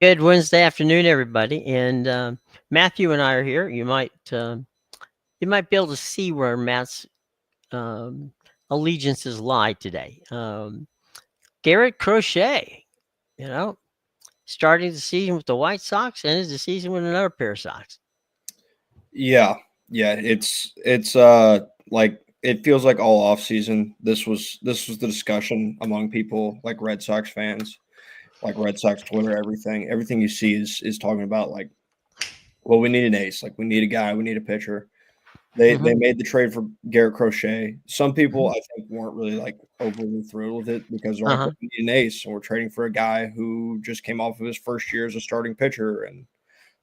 Good Wednesday afternoon, everybody. And Matthew and I are here. You might be able to see where Matt's um, allegiances lie today. Garrett Crochet, you know, starting the season with the White Sox, ends the season with another pair of socks. Yeah, yeah, it's like it feels like all off season. This was the discussion among people like Red Sox fans, like Red Sox Twitter, everything you see is talking about like, well, we need an ace, like we need a guy, we need a pitcher. They Hmm. made the trade for Garrett Crochet. Some people Hmm. I think weren't really like overly thrilled with it because they're Uh like, huh. well, we need an ace, and we're trading for a guy who just came off of his first year as a starting pitcher and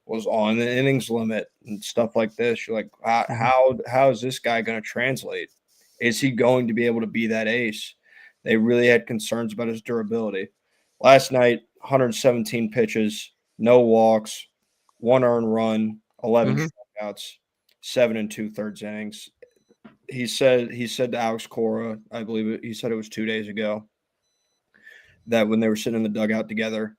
was on the innings limit and stuff like this. You're like, Hmm. how is this guy going to translate? Is he going to be able to be that ace? They really had concerns about his durability. Last night, 117 pitches, no walks, one earned run, 11 Hmm. strikeouts, 7 and 2/3 innings. He said to Alex Cora, I believe he said it was 2 days ago, that when they were sitting in the dugout together,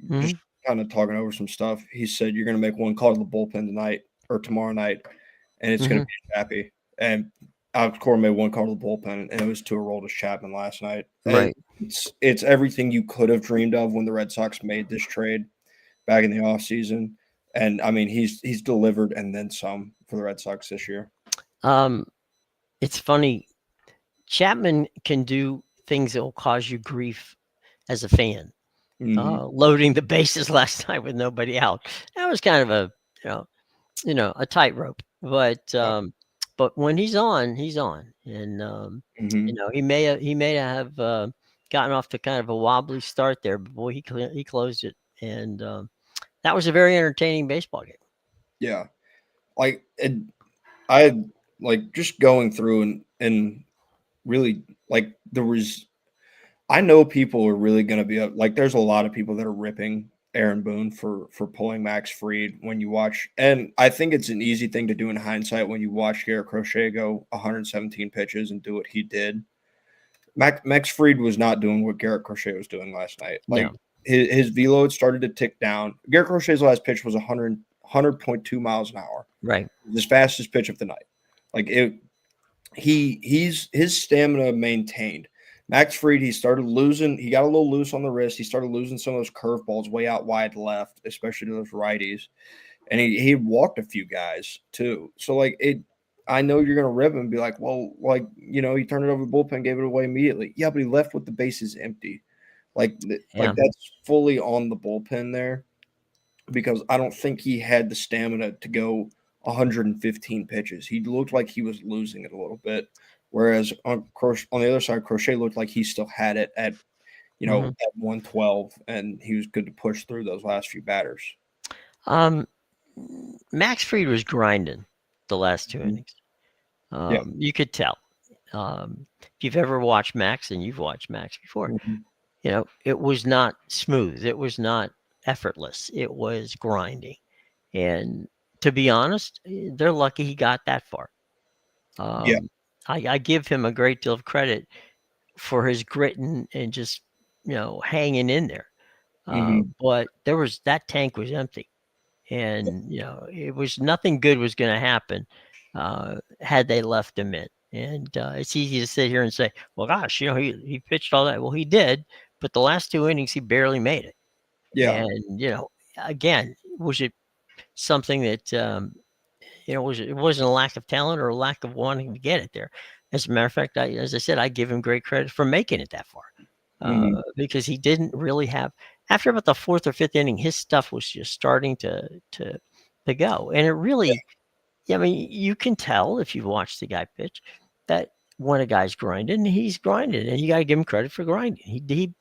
just Hmm. kind of talking over some stuff. He said, "You're going to make one call to the bullpen tonight or tomorrow night, and it's going to Hmm. be happy." And Alex Cora made one call to the bullpen, and it was to Aroldis Chapman last night. And Right. it's everything you could have dreamed of when the Red Sox made this trade back in the offseason. And I mean, he's delivered and then some for the Red Sox this year. Um, it's funny. Chapman can do things that will cause you grief as a fan. Hmm. Loading the bases last night with nobody out. That was kind of a you know a tightrope. But when he's on, and Hmm. he may have gotten off to kind of a wobbly start there, but boy, he closed it, and that was a very entertaining baseball game. Yeah, like I like just going through and really like there was I know people are really going to be like. There's a lot of people that are ripping Aaron Boone for pulling Max Fried when you watch, and I think it's an easy thing to do in hindsight when you watch Garrett Crochet go 117 pitches and do what he did. Max Fried was not doing what Garrett Crochet was doing last night. Like No, his velo had started to tick down. Garrett Crochet's last pitch was 100.2 miles an hour, right. his fastest pitch of the night. Like it, he's his stamina maintained. Max Fried, he started losing. He got a little loose on the wrist. He started losing some of those curveballs way out wide left, especially to those righties. And he walked a few guys too. So like it, I know you're gonna rip him and be like, well, like he turned it over the bullpen, gave it away immediately. Yeah, but he left with the bases empty. Like Yeah. that's fully on the bullpen there because I don't think he had the stamina to go 115 pitches. He looked like he was losing it a little bit, whereas on the other side, Crochet looked like he still had it at Hmm. at 112, and he was good to push through those last few batters. Um, Max Fried was grinding the last two Mhm. innings. Yeah. You could tell. If you've ever watched Max, and you've watched Max before, Mhm. it was not smooth. It was not effortless. It was grinding. And to be honest, they're lucky he got that far. Yeah. Um, I give him a great deal of credit for his grit and just, hanging in there. Hmm. But that tank was empty. And, it was nothing good was going to happen had they left him in. And it's easy to sit here and say, well, gosh, he pitched all that. Well, he did. But the last two innings, he barely made it. Yeah. And, again, was it something that it wasn't a lack of talent or a lack of wanting to get it there. As a matter of fact, as I said, I give him great credit for making it that far Hmm. because he didn't really have. After about the fourth or fifth inning, his stuff was just starting to go, and it really. Yeah, I mean, you can tell if you've watched the guy pitch that when a guy's grinding, he's grinding, and you got to give him credit for grinding. He gave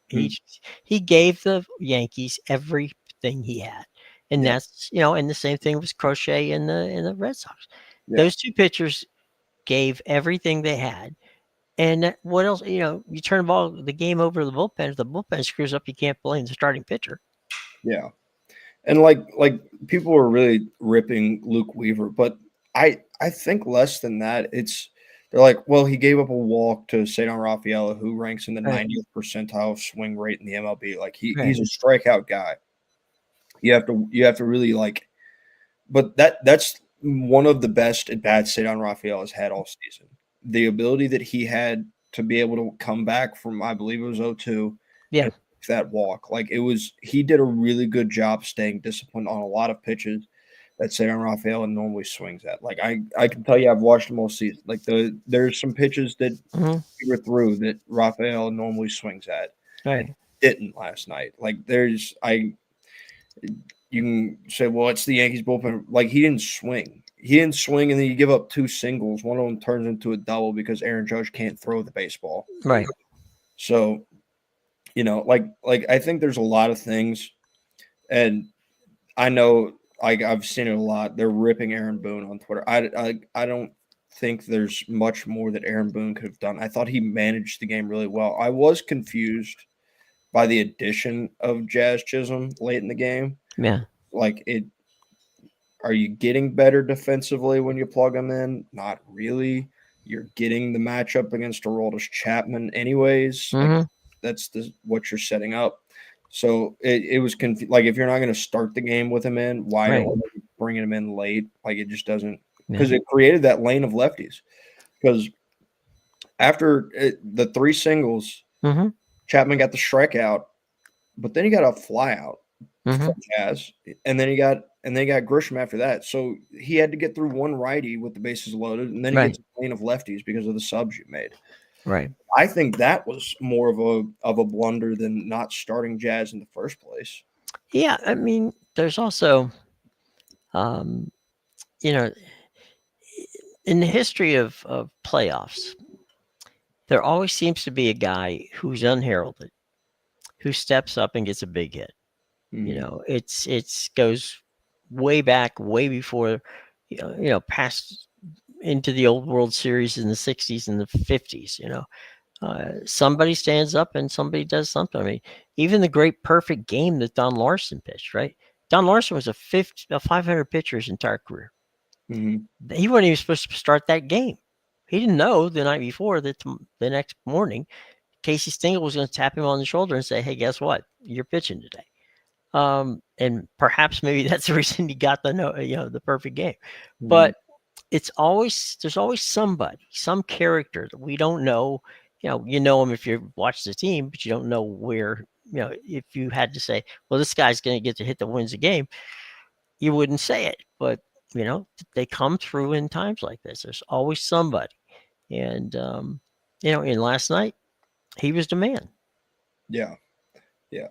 the Yankees everything he had, and Yeah. and the same thing was Crochet in the Red Sox. Yeah. Those two pitchers gave everything they had, and what else? You turn the game over to the bullpen. If the bullpen screws up, you can't blame the starting pitcher. Yeah. And like people were really ripping Luke Weaver, but I think less than that. They're like, well, he gave up a walk to Cedar Rafaela, who ranks in the Right, 90th percentile of swing rate in the MLB. Like right. he's a strikeout guy. you have to really like. But that's one of the best at bat Cedar Raphael has had all season. The ability that he had to be able to come back from, I believe it was 0-2, Yeah. and that walk. Like he did a really good job staying disciplined on a lot of pitches that Cedar Raphael normally swings at. Like I can tell you, I've watched him all season. Like there's some pitches that Hmm. we were through that Raphael normally swings at and Right. didn't last night. Like you can say, well, it's the Yankees bullpen. Like he didn't swing. He didn't swing, and then you give up two singles. One of them turns into a double because Aaron Judge can't throw the baseball. Right. So, like I think there's a lot of things, and I know like I've seen it a lot. They're ripping Aaron Boone on Twitter. I don't think there's much more that Aaron Boone could have done. I thought he managed the game really well. I was confused by the addition of Jazz Chisholm late in the game. Yeah. Like it Are you getting better defensively when you plug him in? Not really. You're getting the matchup against Aroldis Chapman anyways. Like Hmm. that's what you're setting up. So it was like if you're not going to start the game with him in, why are Right. you bringing him in late? Like it just doesn't, Yeah. because it created that lane of lefties. Because after the three singles, Hmm. Chapman got the strikeout, but then he got a flyout Hmm. from Jazz, and then he got Grisham after that. So he had to get through one righty with the bases loaded, and then he Right. gets a lane of lefties because of the subs you made. Right. I think that was more of a blunder than not starting Jazz in the first place. Yeah. I mean, there's also, um, you know, in the history of playoffs, there always seems to be a guy who's unheralded, who steps up and gets a big hit. Mm-hmm. It's goes way back, way before, past into the old World Series in the '60s and the '50s. Somebody stands up and somebody does something. I mean, even the great perfect game that Don Larson pitched, right? Don Larson was a 500 pitcher his entire career. Mm-hmm. He wasn't even supposed to start that game. He didn't know the night before that the next morning Casey Stengel was going to tap him on the shoulder and say, "Hey, guess what? You're pitching today." And perhaps maybe that's the reason he got the perfect game. Mm-hmm. But there's always somebody, some character that we don't know. You know him if you watch the team, but you don't know where. If you had to say, "Well, this guy's going to get to hit that wins the game," you wouldn't say it. But they come through in times like this. There's always somebody, and in last night he was the man. Yeah, yeah,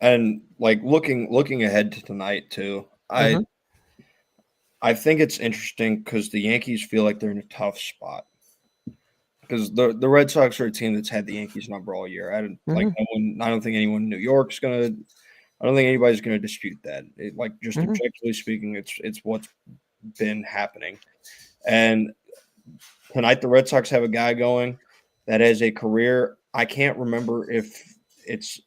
and like looking ahead to tonight too. I Hmm. I think it's interesting because the Yankees feel like they're in a tough spot because the Red Sox are a team that's had the Yankees number all year. I don't like Hmm. no one. I don't think anyone in New York's gonna. I don't think anybody's gonna dispute that. Like just Hmm. objectively speaking, it's what's been happening. And tonight the Red Sox have a guy going that has a career. I can't remember if it's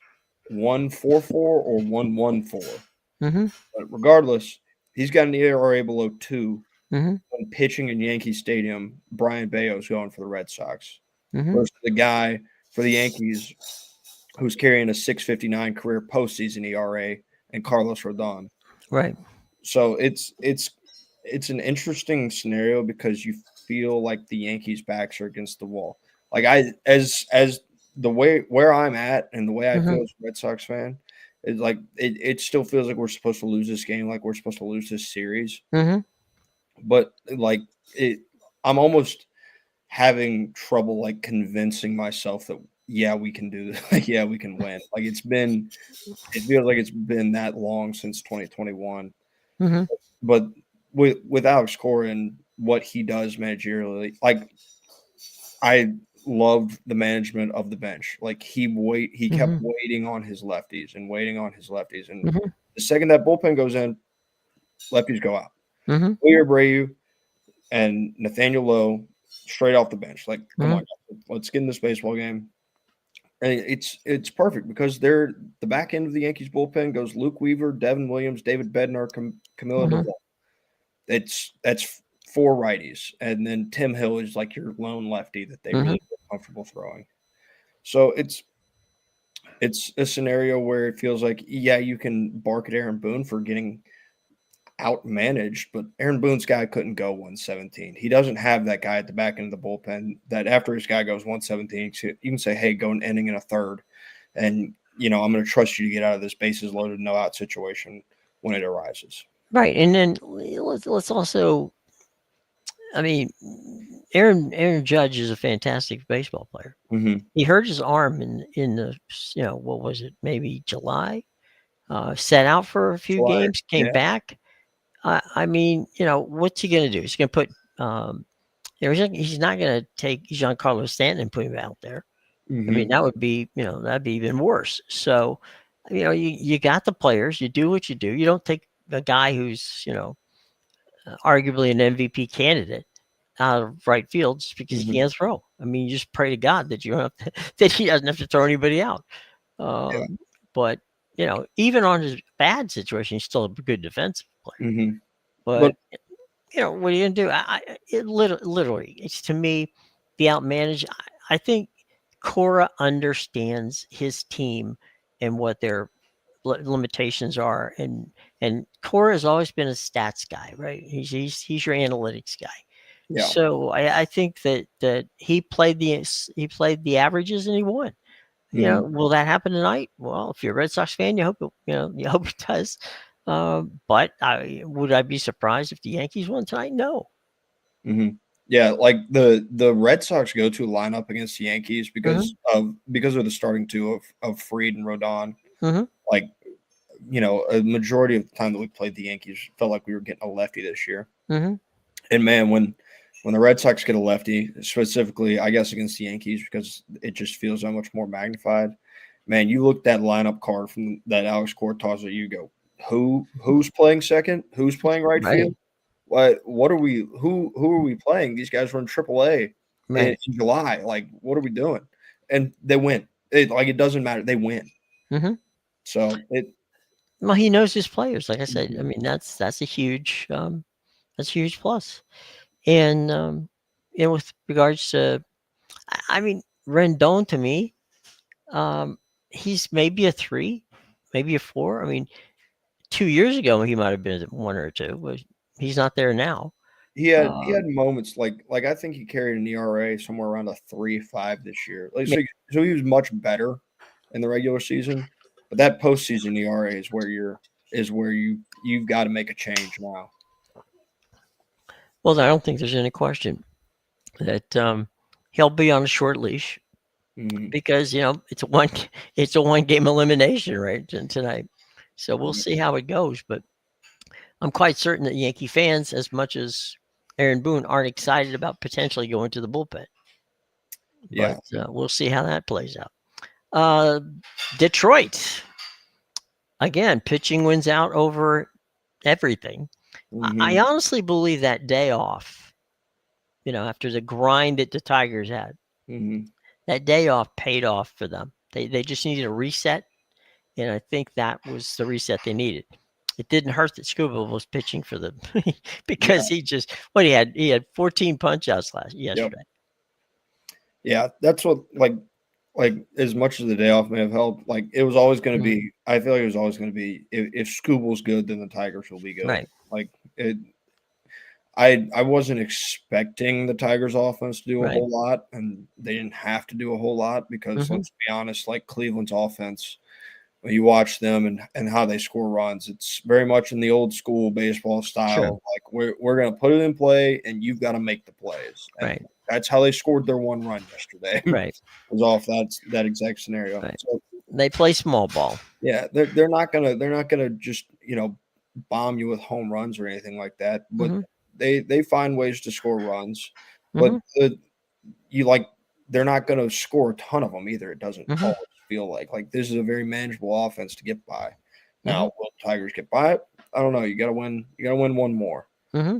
1.44 or 1.14, Hmm. but regardless, he's got an ERA below 2 Hmm. when pitching in Yankee Stadium. Brian Bayo's going for the Red Sox Hmm. versus the guy for the Yankees who's carrying a 6.59 career postseason ERA, and Carlos Rodon. Right. So it's an interesting scenario because you feel like the Yankees' backs are against the wall. Like as the way where I'm at and the way I Hmm. feel as a Red Sox fan, is like it still feels like we're supposed to lose this game, like we're supposed to lose this series. Hmm. But like it, I'm almost having trouble like convincing myself that yeah we can do this, like yeah we can win. Like it feels like it's been that long since 2021. Hmm. But with Alex Cora and what he does managerially, like I loved the management of the bench. Like he kept Hmm. waiting on his lefties and waiting on his lefties, and Hmm. the second that bullpen goes in, lefties go out. Hmm. Wilyer Abreu and Nathaniel Lowe straight off the bench. Like, come Hmm. on, let's get in this baseball game. And it's perfect because they're the back end of the Yankees bullpen goes Luke Weaver, Devin Williams, David Bednar, Camilla Hmm. Duvall. That's four righties, and then Tim Hill is like your lone lefty that they Hmm. really feel comfortable throwing. So it's a scenario where it feels like, yeah, you can bark at Aaron Boone for getting outmanaged, but Aaron Boone's guy couldn't go 117. He doesn't have that guy at the back end of the bullpen that after his guy goes 117, you can say, hey, go an inning in a third. And, I'm going to trust you to get out of this bases loaded, no out situation when it arises. Right, and then let's also, I mean, Aaron Judge is a fantastic baseball player. Mm-hmm. He hurt his arm in the what was it, maybe July? Set out for a few July, games, came yeah. back. I mean, what's he gonna do? He's gonna put he's not gonna take Giancarlo Stanton and put him out there. I mean, Mm-hmm. that would be, that'd be even worse. So, you got the players, you do what you do. You don't take a guy who's, arguably an MVP candidate out of right field just because he Mm-hmm. can't throw. I mean, you just pray to God that you don't have to, that he doesn't have to throw anybody out. Yeah. But even on his bad situation, he's still a good defensive player. Mm-hmm. But But what are you gonna do? It literally, it's to me the outmanaged. I think Cora understands his team and what their limitations are, and Cora has always been a stats guy, right? He's your analytics guy. yeah. So I think that he played the averages and he won. Mm-hmm. Will that happen tonight? Well, if you're a Red Sox fan, you hope it does. But would I be surprised if the Yankees won tonight? No. Mm-hmm. Yeah, like the Red Sox go to lineup against the Yankees Hmm. because of the starting two of Fried and Rodon. Hmm. Like, a majority of the time that we played the Yankees felt like we were getting a lefty this year. Hmm. And man, when the Red Sox get a lefty, specifically, I guess against the Yankees, because it just feels so much more magnified. Man, you look that lineup card from that Alex Cortez, you go, who's playing second? Who's playing right Right. field? What are we? Who are we playing? These guys were in AAA Right. in July. Like, what are we doing? And they win. It doesn't matter. They win. Hmm. So it. Well, he knows his players. Like I said, I Mhm. mean that's a huge plus. And with regards to, I mean, Rendon to me, um, he's maybe a 3, maybe a 4. I mean, 2 years ago he might have been a 1 or a 2, but he's not there now. He had Um, moments like I think he carried an ERA somewhere around a 3.5 this year. Like ma- so he was much better in the regular season, but that postseason ERA is where you've got to make a change now. well, I don't think there's any question that he'll be on a short leash Mm-hmm. because it's a 1 game elimination right tonight. So we'll Right. see how it goes. But I'm quite certain that Yankee fans, as much as Aaron Boone, aren't excited about potentially going to the bullpen. But Yeah. we'll see how that plays out. Uh, Detroit again, pitching wins out over everything. I Mm-hmm. honestly believe that day off, after the grind that the Tigers had, Mm-hmm. that day off paid off for them. They just needed a reset, and I think that was the reset they needed. It didn't hurt that Scuba was pitching for them Yeah. because he had 14 punch outs Yep. yesterday. Yeah. That's what like as much as the day off may have helped. Like it was always going to Mhm. be. I feel like it was always going to be if Scooble's good, then the Tigers will be good. Right. Like it. I wasn't expecting the Tigers offense to do a Right. whole lot, and they didn't have to do a whole lot because Hmm. let's be honest, like Cleveland's offense, when you watch them and how they score runs, it's very much in the old school baseball Sure. style. Like we're gonna put it in play and you've got to make the plays. And Right. that's how they scored their one run yesterday. Right. Was off that exact scenario. Right. So They play small ball. yeah, they're not gonna just bomb you with home runs or anything like that. But Hmm. they find ways to score runs. But Hmm. you like they're not gonna score a ton of them either. It doesn't Hmm. always feel like this is a very manageable offense to get by. Hmm. Now, will the Tigers get by it? I don't know. You gotta win. You gotta win one more. Hmm.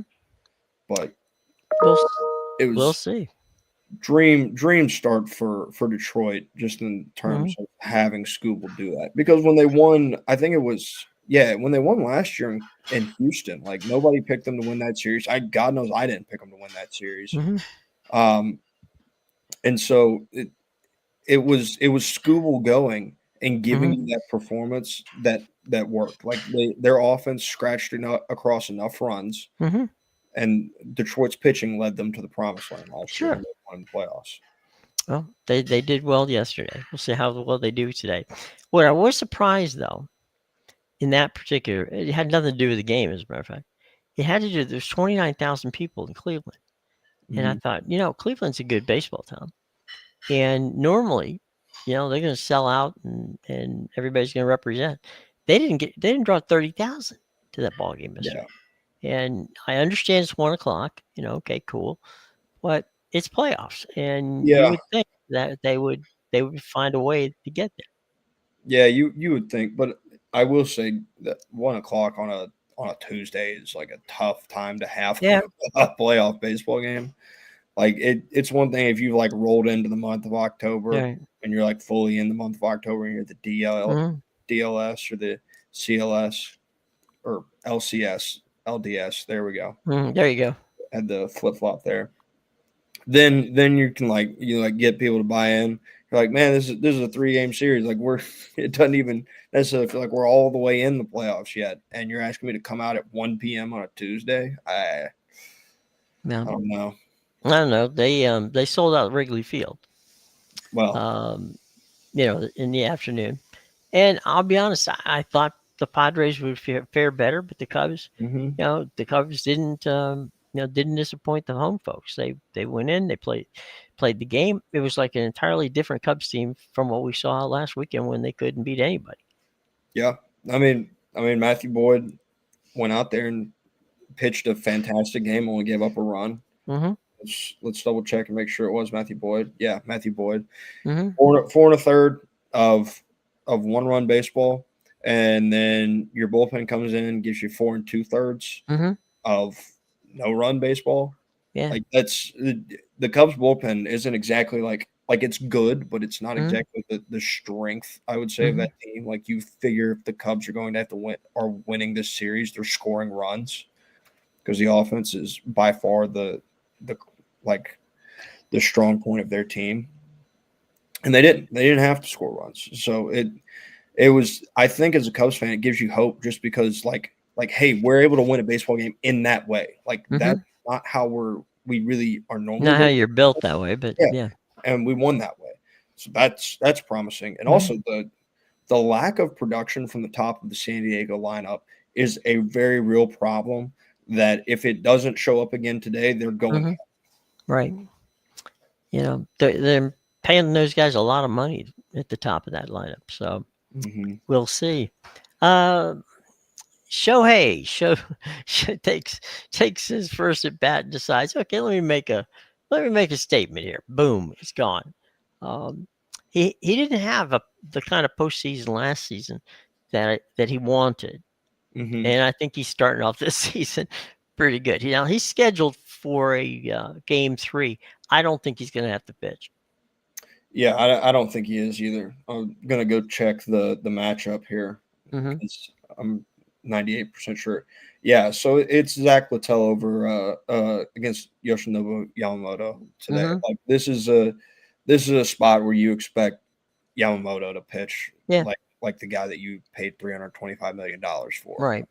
But We'll it we'll was see. dream start for Detroit just in Hmm. terms of having Scooble do that because when they won, I think it was when they won last year in Houston, like nobody picked them to win that series. God knows I didn't pick them to win that series. Hmm. Um, and so it was Scooble going, and giving Mhm. you that performance that worked. Like their offense scratched enough across enough runs, Mhm. and Detroit's pitching led them to the promised land last year, Sure. and they won the playoffs. Well, they did well yesterday. We'll see how well they do today. What I was surprised though, in that particular, it had nothing to do with the game, as a matter of fact. It had to do. There's 29,000 people in Cleveland, and I Mhm. thought, Cleveland's a good baseball town, and normally, they're going to sell out, and everybody's going to represent. They didn't draw 30,000 to that ball game yesterday, Yeah, and I understand it's 1 o'clock. Okay, cool, but it's playoffs, and you yeah, would think that they would find a way to get there. yeah. You would think, but I will say that 1 o'clock on a Tuesday is like a tough time to have Yeah, a playoff baseball game. Like it's one thing if you like rolled into the month of October right. and you're like fully in the month of October and you're the Mhm, DLS or the CLS or LCS, LDS. There we go. mhm, there you go. Had the flip flop there. Then you can like get people to buy in. You're like, man, this is a 3 game series. Like we're it doesn't even necessarily feel like we're all the way in the playoffs yet. And you're asking me to come out at 1 p.m. on a Tuesday. Yeah, I don't know. I don't know. They sold out Wrigley Field, Well, um, in the afternoon. And I'll be honest, I thought the Padres would fare better, but the Cubs, hmm the Cubs didn't disappoint the home folks. They went in, they played the game. It was like an entirely different Cubs team from what we saw last weekend when they couldn't beat anybody. yeah. I mean Matthew Boyd went out there and pitched a fantastic game. Only gave up a run. Mm-hmm. Let's double check and make sure it was Matthew Boyd. Yeah, Matthew Boyd. Mm-hmm. Four and a third of 1 run baseball, and then your bullpen comes in and gives you 4 and 2/3 Mm-hmm. of no run baseball. Yeah. Like that's the Cubs bullpen isn't exactly like it's good, but it's not Mm-hmm. exactly the strength I would say of Mm-hmm. that team. Like you figure if the Cubs are going to have to win are winning this series, they're scoring runs because the offense is by far the like the strong point of their team. And they didn't have to score runs. So it was I think as a Cubs fan, it gives you hope just because like hey, we're able to win a baseball game in that way. Like Mm-hmm. that's not how we really are normally Not how winning. you're built that way, but Yeah. yeah. And we won that way. So that's promising. And Mm-hmm. also the lack of production from the top of the San Diego lineup is a very real problem that if it doesn't show up again today, they're going Mm-hmm. Right. They're paying those guys a lot of money at the top of that lineup. So hmm we'll see. Uh, Shohei takes his first at bat and decides, okay, let me make a statement here. Boom, it's gone. Um, he didn't have the kind of postseason last season that he wanted, hmm and I think he's starting off this season pretty good. He's scheduled for a game 3. I don't think he's going to have to pitch. Yeah, I don't think he is either. I'm gonna go check the matchup here Hmm. because I'm 98% sure. Yeah, so it's Zach Littell over against Yoshinobu Yamamoto today. Hmm. Like this is a spot where you expect Yamamoto to pitch Yeah, like the guy that you paid $325 million for. right.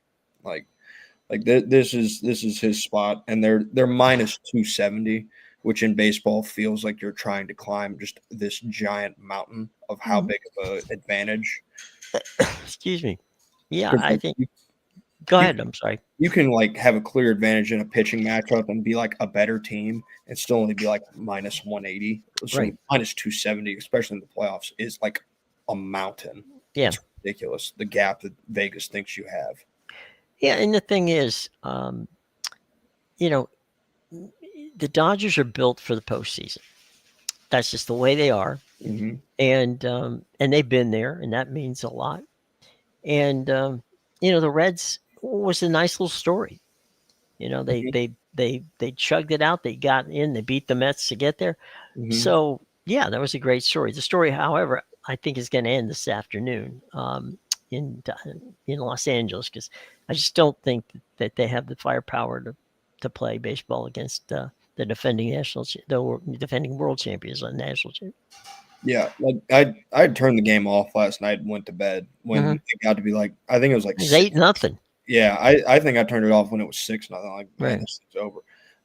Like this is his spot, and they're minus 270, which in baseball feels like you're trying to climb just this giant mountain of how Mhm. big of a advantage. Excuse me. Yeah, 'Cause, I like, think. you, Go you ahead. I'm sorry. you can like have a clear advantage in a pitching matchup and be like a better team and still only be like minus 180. So Right. minus 270, especially in the playoffs, is like a mountain. Yeah. It's ridiculous the gap that Vegas thinks you have. Yeah. And the thing is, you know, the Dodgers are built for the postseason. That's just the way they are, hmm and they've been there, and that means a lot. And the Reds was a nice little story. They hmm they they chugged it out. They got in. They beat the Mets to get there. hmm So yeah, that was a great story. The story, however, I think is going to end this afternoon in in Los Angeles because I just don't think that they have the firepower to play baseball against the defending the defending world champions on national champion. Yeah, like I had turned the game off last night and went to bed when Mhm. it got to be like I think it was like It was 8 6. nothing. Yeah, I think I turned it off when it was 6-0. Like, man, Right. this thing's over.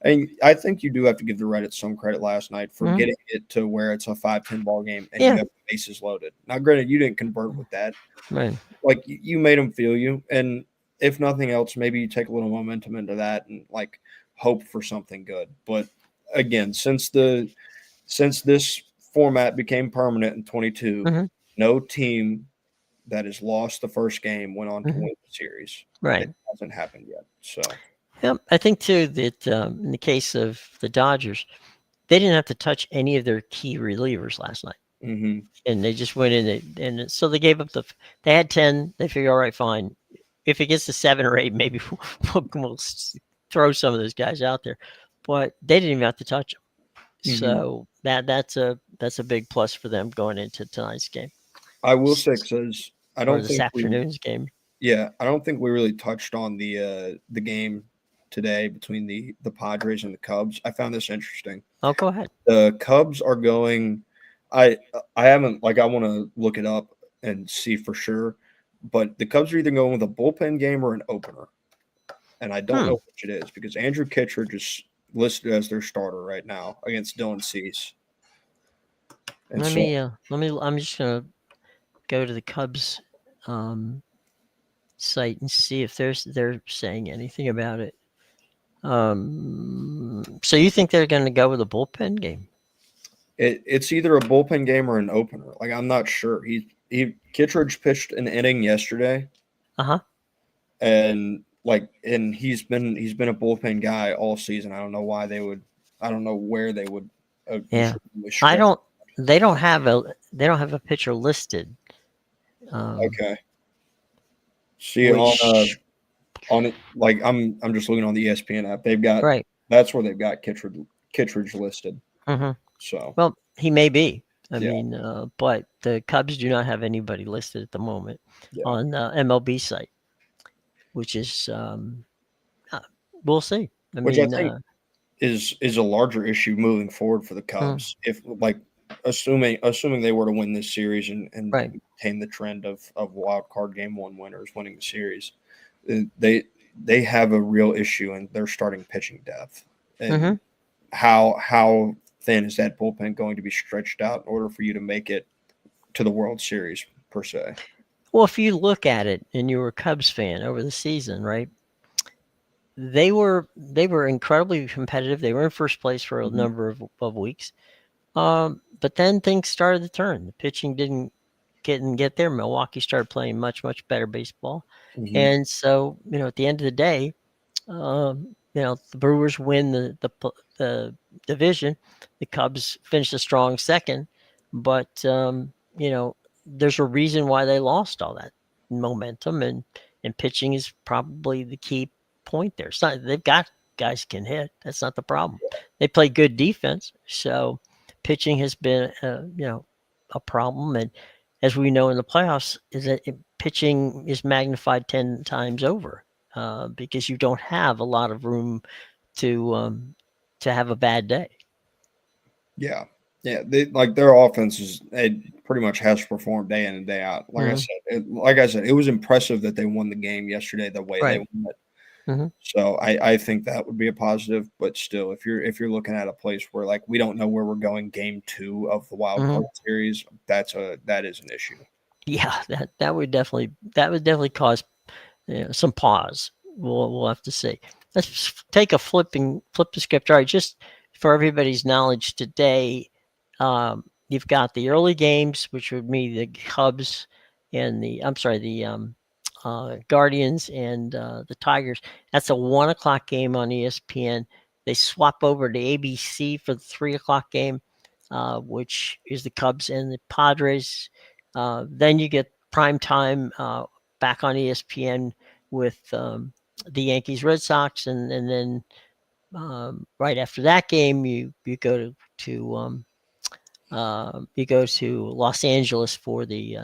And I think you do have to give the Reddit some credit last night for Mhm. getting it to where it's a 5-10 ball game and you Yeah. have bases loaded. Now, granted, you didn't convert with that. Right. Like you made them feel you, and if nothing else, maybe you take a little momentum into that and like hope for something good. But again, since this format became permanent in 22, Mhm. no team that has lost the first game went on to Mhm. win the series. It Right. hasn't happened yet. So, Yep. I think too that in the case of the Dodgers, they didn't have to touch any of their key relievers last night, mhm, and they just went in and so they gave up the. They had 10. They figured, all right, fine. If it gets to 7 or 8, maybe we'll throw some of those guys out there, but they didn't even have to touch them. mhm. So that's a big plus for them going into tonight's game I will say, because I or don't this think we, afternoon's game. yeah, I don't think we really touched on the game today between the Padres and the Cubs. I found this interesting. Oh, go ahead. The Cubs are going. I I haven't like I want to look it up and see for sure, but the Cubs are either going with a bullpen game or an opener, and I don't Hmm. know which it is because Andrew Kittredge is listed as their starter right now against Dylan Cease, and so Let me. I'm just gonna go to the Cubs um, site and see if they're saying anything about it. So you think they're going to go with a bullpen game? it's either a bullpen game or an opener. Like I'm not sure. He Kittredge pitched an inning yesterday, Uh huh. and he's been a bullpen guy all season. I don't know why they would. I don't know where they would Yeah. legitimately I stretch. don't. They don't have a pitcher listed. Um, Okay. See which on it like I'm just looking on the ESPN app. They've got right. that's where they've got Kittredge listed. Hmm. So Well, he may be. I yeah, mean, but the Cubs do not have anybody listed at the moment yeah. on MLB site, which is uh, we'll see. I Which I mean, think is a larger issue moving forward for the mm, Cubs. If like assuming they were to win this series and right. maintain the trend of wild card game one winners winning the series, they have a real issue in their starting pitching depth. Hmm. And how thin is that bullpen going to be stretched out in order for you to make it to the World Series per se? Well, if you look at it and you were a Cubs fan over the season, right? They were incredibly competitive. They were in first place for a Mhm, number of weeks. But then things started to turn. The pitching didn't get there. Milwaukee started playing much better baseball, mhm, and so at the end of the day, the Brewers win the division. The Cubs finished a strong second, but there's a reason why they lost all that momentum, and pitching is probably the key point there. It's not they've got guys can hit. That's not the problem. They play good defense, so pitching has been a problem. And as we know in the playoffs, is that pitching is magnified 10 times over because you don't have a lot of room to um, to have a bad day. yeah, yeah. They like their offense is it pretty much has performed day in and day out. Mhm. Like I said, it was impressive that they won the game yesterday the way they Right. won it. Hmm. So I think that would be a positive. But still, if you're looking at a place where like we don't know where we're going game two of the wild Hmm. card series, that is an issue. Yeah, that would definitely cause some pause. We'll have to see. Let's take a flip the script. All right, just for everybody's knowledge today, you've got the early games, which would be the Cubs and the Guardians and the Tigers. That's a 1 o'clock game on ESPN. They swap over to ABC for the 3 o'clock game, which is the Cubs and the Padres. Then you get prime time back on ESPN with the Yankees Red Sox, and then right after that game, you go to Los Angeles for the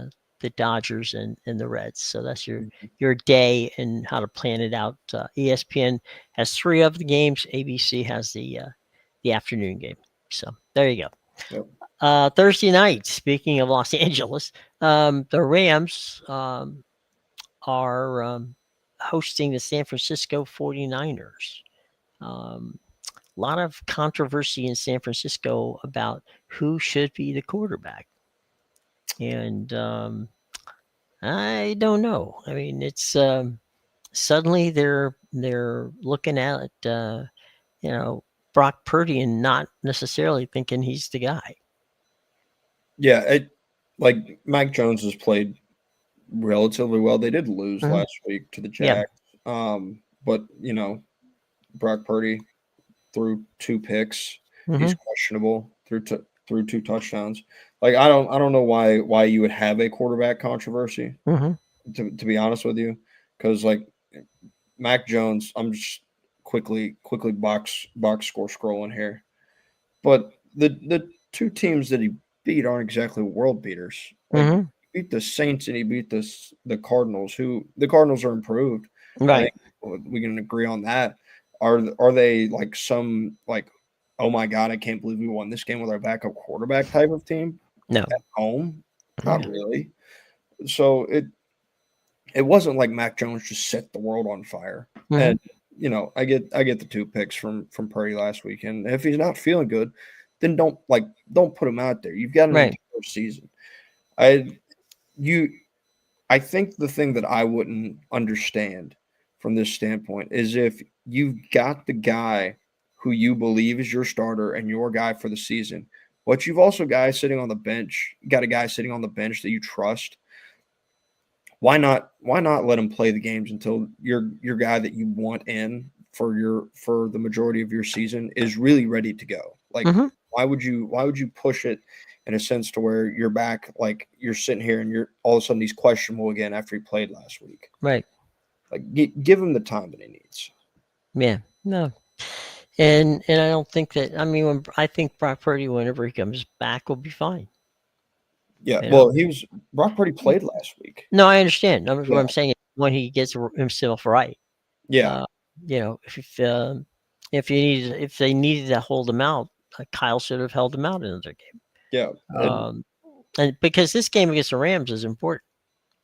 Dodgers and the Reds. So that's your day and how to plan it out. ESPN has three of the games. ABC has the afternoon game. So there you go. Yep. Thursday night, speaking of Los Angeles, the Rams are hosting the San Francisco 49ers. Um, a lot of controversy in San Francisco about who should be the quarterback. And I don't know. I mean, it's suddenly they're looking at you know Brock Purdy and not necessarily thinking he's the guy. Yeah, like Mac Jones has played relatively well. They did lose Hmm. last week to the Yeah. Jags, but Brock Purdy threw two picks. He's Hmm. questionable through two touchdowns. Like I don't know why you would have a quarterback controversy, Hmm. to be honest with you, because like Mac Jones, I'm just quickly box score scrolling here, but the two teams that he beat aren't exactly world beaters. Like he Hmm. beat the Saints and he beat the Cardinals, who the Cardinals are improved. I Right. think we can agree on that. Are they like some like, oh my god, I can't believe we won this game with our backup quarterback type of team No. at home? Not Yeah. really. So it wasn't like Mac Jones just set the world on fire. Hmm. And I get the two picks from Purdy last week. And if he's not feeling good, then don't put him out there. You've got an Right. entire season. I you I think the thing that I wouldn't understand from this standpoint is if you've got the guy who you believe is your starter and your guy for the season, but you've also got a guy sitting on the bench that you trust. Why not let him play the games until your guy that you want in for the majority of your season is really ready to go? Like Hmm. why would you push it in a sense to where you're back, like you're sitting here and you're all of a sudden he's questionable again after he played last week? Right. Like give him the time that he needs. Yeah. No. And I don't think that. I mean, I think Brock Purdy, whenever he comes back, will be fine. Yeah, You well, know. Brock Purdy played last week. No, I understand. What Yeah, I'm saying is when he gets himself right. yeah, Uh, if if they needed to hold him out, Kyle should have held him out in another game. yeah, and And because this game against the Rams is important.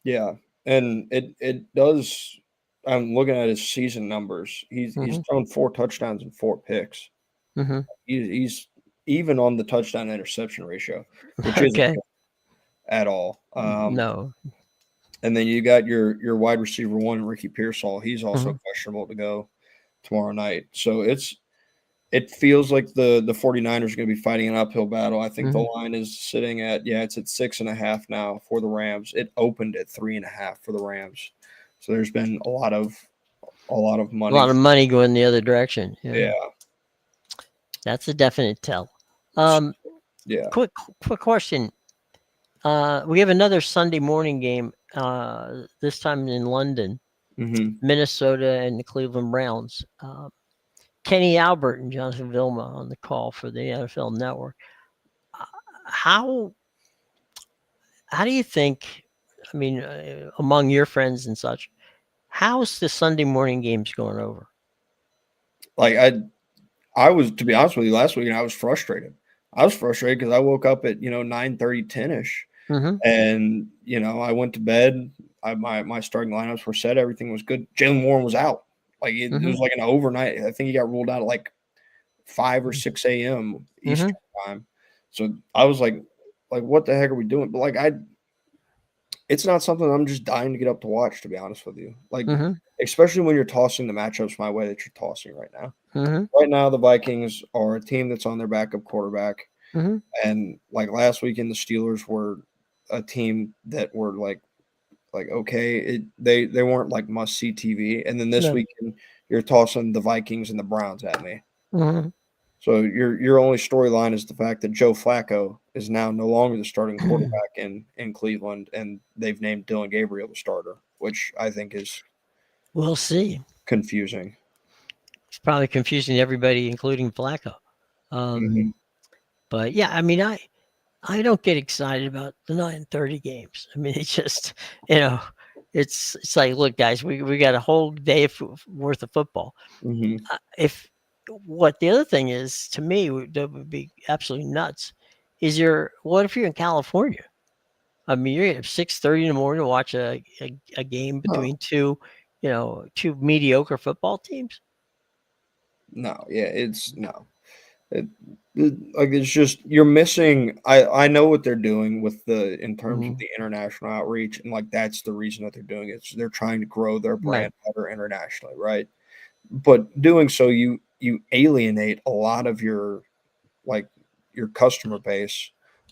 yeah, and it does. I'm looking at his season numbers. He's Hmm. thrown four touchdowns and four picks. Hmm. He's even on the touchdown interception ratio, which isn't Okay. good at all. No. And then you got your wide receiver one, Ricky Pearsall. He's also Hmm. questionable to go tomorrow night. So it feels like the 49ers are going to be fighting an uphill battle. I think the Hmm. line is sitting at, yeah, it's at 6.5 now for the Rams. It opened at 3.5 for the Rams. So there's been a lot of A money. lot of money going the other direction. Yeah, Yeah, that's a definite tell. Um, yeah. quick, quick question. We have another Sunday morning game. This time in London, Hmm. Minnesota and the Cleveland Browns. Kenny Albert and Jonathan Vilma on the call for the NFL Network. Uh, How how do you think? I mean, among your friends and such, how's the Sunday morning games going over? Like I was, to be honest with you, last week, and I was frustrated. I was frustrated because I woke up at 9:30, 10ish, Hmm. and I went to bed. My starting lineups were set. Everything was good. Jalen Warren was out. Like it Hmm. was like an overnight. I think he got ruled out at like 5 or 6 a.m. Hmm. Eastern time. So I was like, what the heck are we doing? But like it's not something I'm just dying to get up to watch. To be honest with you, like Hmm. especially when you're tossing the matchups my way that you're tossing right now. Hmm. Right now, the Vikings are a team that's on their backup quarterback, Hmm. and like last weekend, the Steelers were a team that were like okay, they weren't like must see TV, and then this No. weekend you're tossing the Vikings and the Browns at me. Hmm. So your only storyline is the fact that Joe Flacco is now no longer the starting quarterback in Cleveland, and they've named Dylan Gabriel the starter, which I think is We'll see. confusing. It's probably confusing everybody, including Flacco. Um, Hmm. but yeah, I mean, I don't get excited about the 9:30 games. I mean, it's just you know, it's like, look, guys, we got a whole day worth of football. Hmm. If what the other thing is to me that would be absolutely nuts What if you're in California? I mean, you're at 6:30 in the morning to watch a game No, between two mediocre football teams. no, yeah, it's no. It, like it's just you're missing. I know what they're doing with the in terms of Mhm. the international outreach, and like that's the reason that they're doing it. They're trying to grow their Right. brand better internationally, right? But doing so, you alienate a lot of like your customer base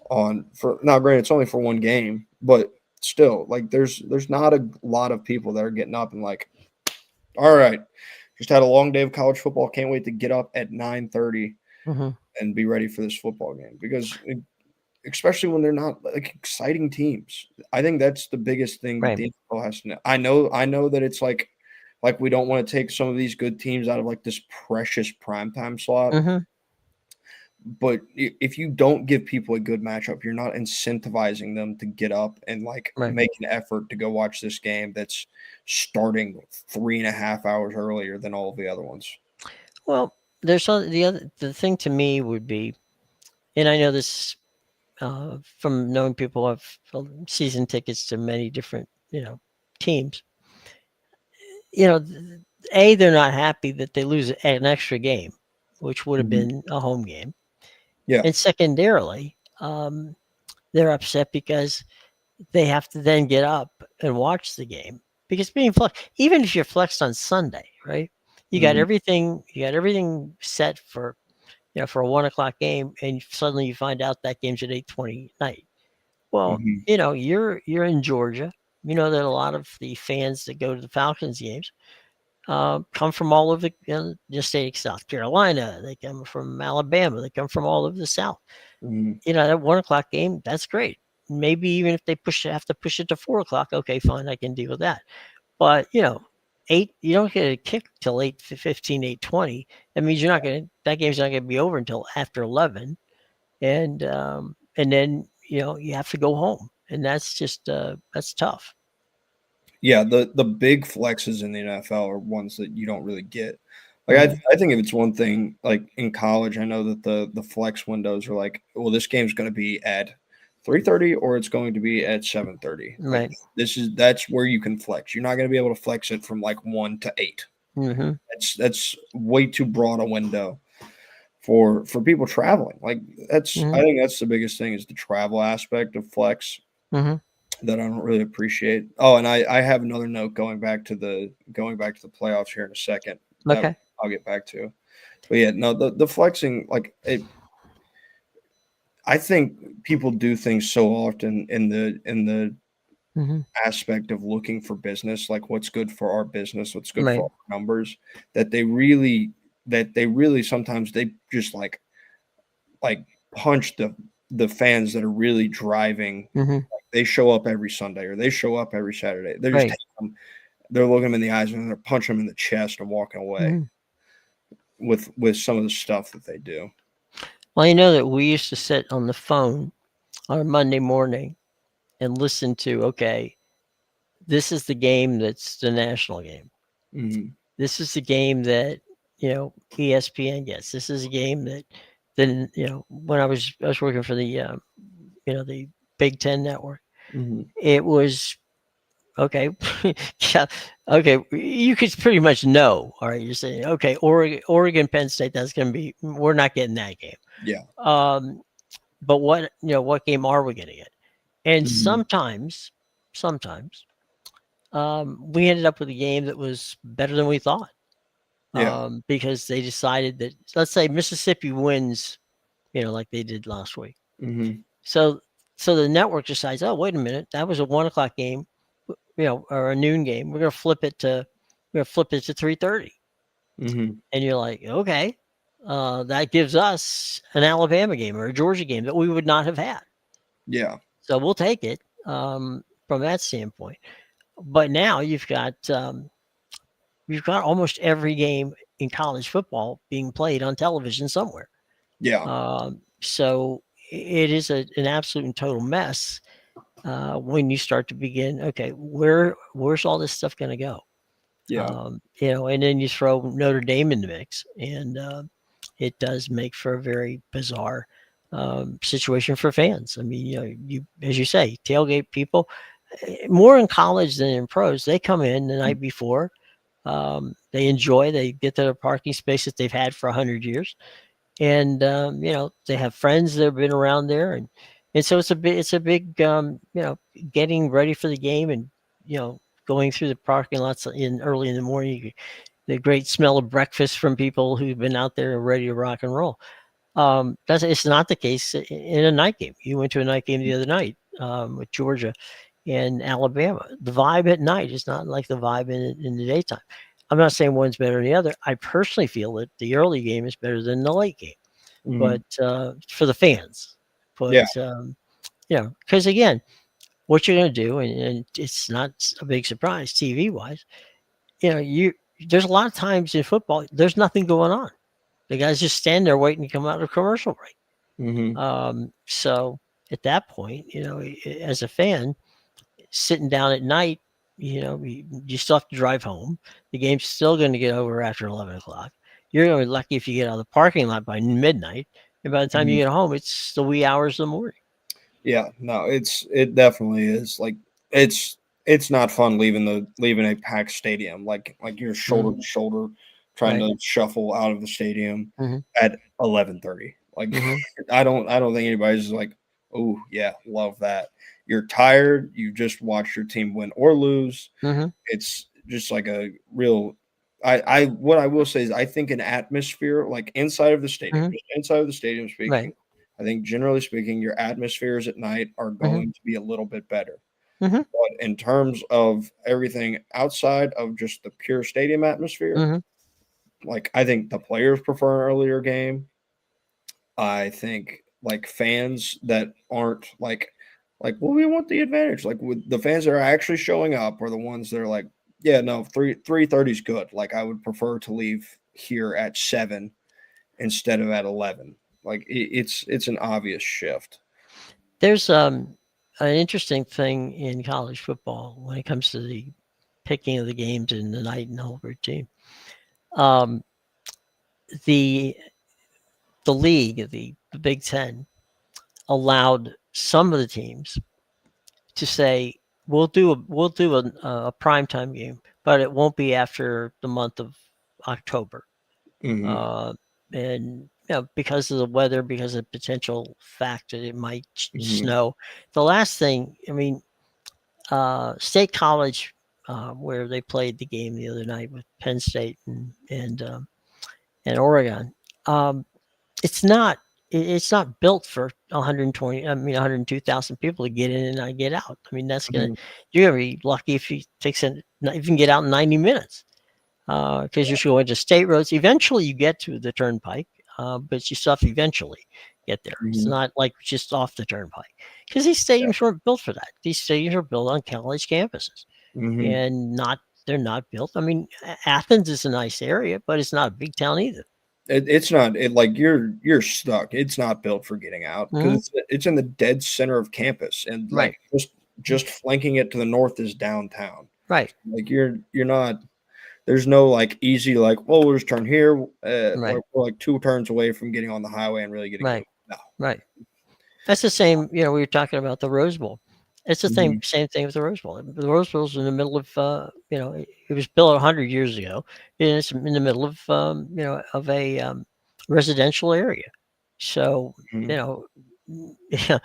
on for now. Granted, it's only for one game, but still, like there's not a lot of people that are getting up and like, all right, just had a long day of college football. Can't wait to get up at 9:30 Mhm. and be ready for this football game because especially when they're not like exciting teams. I think that's the biggest thing that Right. the NFL has to know. I know that it's like we don't want to take some of these good teams out of like this precious primetime slot. Mhm. But if you don't give people a good matchup, you're not incentivizing them to get up and like Right. make an effort to go watch this game that's starting 3.5 hours earlier than all of the other ones. Well, the thing to me would be, and I know this from knowing people who have season tickets to many different teams. You know, they're not happy that they lose an extra game, which would have Mhm. been a home game, Yeah. and secondarily, they're upset because they have to then get up and watch the game because being flex, even if you're flexed on Sunday, right? Mhm. You got everything set for for a 1 o'clock game, and suddenly you find out that game's at 8:20 at night. Well, Mhm. you're in Georgia. You know that a lot of the fans that go to the Falcons games come from all over the state of South Carolina. They come from Alabama. They come from all over the South. Mhm. That 1 o'clock game, that's great. Maybe even if they have to push it to 4 o'clock, okay, fine, I can deal with that. But you don't get a kick till 8:15, 8:20. That means that game's not gonna be over until after 11, and then you have to go home, and that's tough. Yeah, the big flexes in the NFL are ones that you don't really get. Like Right, I think if it's one thing, like in college, I know that the flex windows are like, well, this game's going to be at 3:30 or it's going to be at 7:30. Like right. that's where you can flex. You're not going to be able to flex it from like 1 to 8. Hmm. That's way too broad a window for people traveling. Like I Hmm. think that's the biggest thing is the travel aspect of flex Hmm. that I don't really appreciate. Oh, and I have another note going back to the playoffs here in a second that Okay. I'll get back to. But yeah, no, the flexing like it. I think people do things so often in the Hmm. aspect of looking for business, like what's good for our business, what's good for Right. our numbers, that they really sometimes they just like punch the fans that are really driving. Hmm. Like they show up every Sunday or they show up every Saturday. They're just Right. taking them. They're looking them in the eyes and they're punching them in the chest and walking away Hmm. with some of the stuff that they do. Well, you know that we used to sit on the phone on a Monday morning and listen to, okay, this is the game that's the national game. Mhm, This is the game that ESPN gets. This is a game that then when I was working for the Big Ten network, mhm. it was okay. Yeah, okay. You could pretty much know. All right, you're saying okay, Oregon, Penn State. That's going to be. We're not getting that game. Yeah. Um, but what game are we going to get? And Mhm. sometimes we ended up with a game that was better than we thought Yeah. because they decided that, let's say Mississippi wins, like they did last week. Mhm, So so the network decides, oh, wait a minute, that was a 1 o'clock game, or a noon game. We're gonna flip it to 3:30, mhm. and you're like, okay, that gives us an Alabama game or a Georgia game that we would not have had. Yeah. So we'll take it from that standpoint. But now you've got almost every game in college football being played on television somewhere. Yeah. So it is an absolute and total mess when you start to begin. Okay, where's all this stuff going to go? Yeah. And then you throw Notre Dame in the mix, and it does make for a very bizarre situation for fans. I mean, you as you say, tailgate people more in college than in pros. They come in the night before. They enjoy. They get to their parking space that they've had for 100 years, and they have friends that have been around there, and so it's a big getting ready for the game, and going through the parking lots in early in the morning. The great smell of breakfast from people who've been out there and ready to rock and roll. That's it's not the case in a night game. You went to a night game the other night with Georgia and Alabama. The vibe at night is not like the vibe in the daytime. I'm not saying one's better than the other. I personally feel that the early game is better than the late game, but Mhm. for the fans. Yeah. But because again, what you're going to do, and it's not a big surprise TV wise. You there's a lot of times in football there's nothing going on. The guys just stand there waiting to come out of commercial break. Mhm. So at that point, as a fan, sitting down at night, you still have to drive home. The game's still going to get over after 11 o'clock. You're going to be lucky if you get out of the parking lot by midnight. And by the time you Mhm. get home, it's the wee hours of the morning. Yeah, no, it definitely is. Like it's it's not fun leaving a packed stadium, like you're Hmm. shoulder to shoulder trying Right. to shuffle out of the stadium Hmm. at 11:30. Like Hmm. I don't think anybody's like, "Oh, yeah, love that." You're tired, you just watched your team win or lose. Hmm. It's just like a real I what I will say is I think an atmosphere like inside of the stadium, Hmm. just inside of the stadium speaking, Right. I think generally speaking, your atmospheres at night are Hmm. going to be a little bit better. Hmm. But in terms of everything outside of just the pure stadium atmosphere, Hmm. like I think the players prefer an earlier game. I think like fans that aren't like well we want the advantage like with the fans that are actually showing up are the ones that are like yeah no 3:30 is good like I would prefer to leave here at 7 instead of at 11 like it's an obvious shift. There's an interesting thing in college football when it comes to the picking of the games in the night and the whole routine. Um, the the league, the Big Ten, allowed some of the teams to say we'll do a primetime game, but it won't be after the month of October, Hmm. uh, and because of the weather, because of the potential fact that it might Hmm. snow. The last thing, I mean, State College, where they played the game the other night with Penn State and Oregon. Um, it's not it's not built for 120 I mean 102,000 people to get in and not get out. I mean Hmm. you're gonna be lucky if you takes it not even get out in 90 minutes because you're going to state roads. Eventually you get to the turnpike, but you still have to eventually get there. It's Hmm. not like just off the turnpike because these stadiums weren't built for that. These stadiums are built on college campuses Hmm. and not they're not built. I mean, Athens is a nice area, but it's not a big town either. it's not like you're stuck. It's not built for getting out because Hmm. it's in the dead center of campus and Right. like just flanking it to the north is downtown. Right. Like you're not there's no like easy like well we'll just turn here Right. we're like two turns away from getting on the highway and really getting moving. Right. No. Right. That's the same, we were talking about the Rose Bowl. It's the same Mhm. same thing with the Rose Bowl. The Rose Bowl's in the middle of, it was built 100 years ago, and it's in the middle of, of a residential area. So, you Mhm. know, yeah,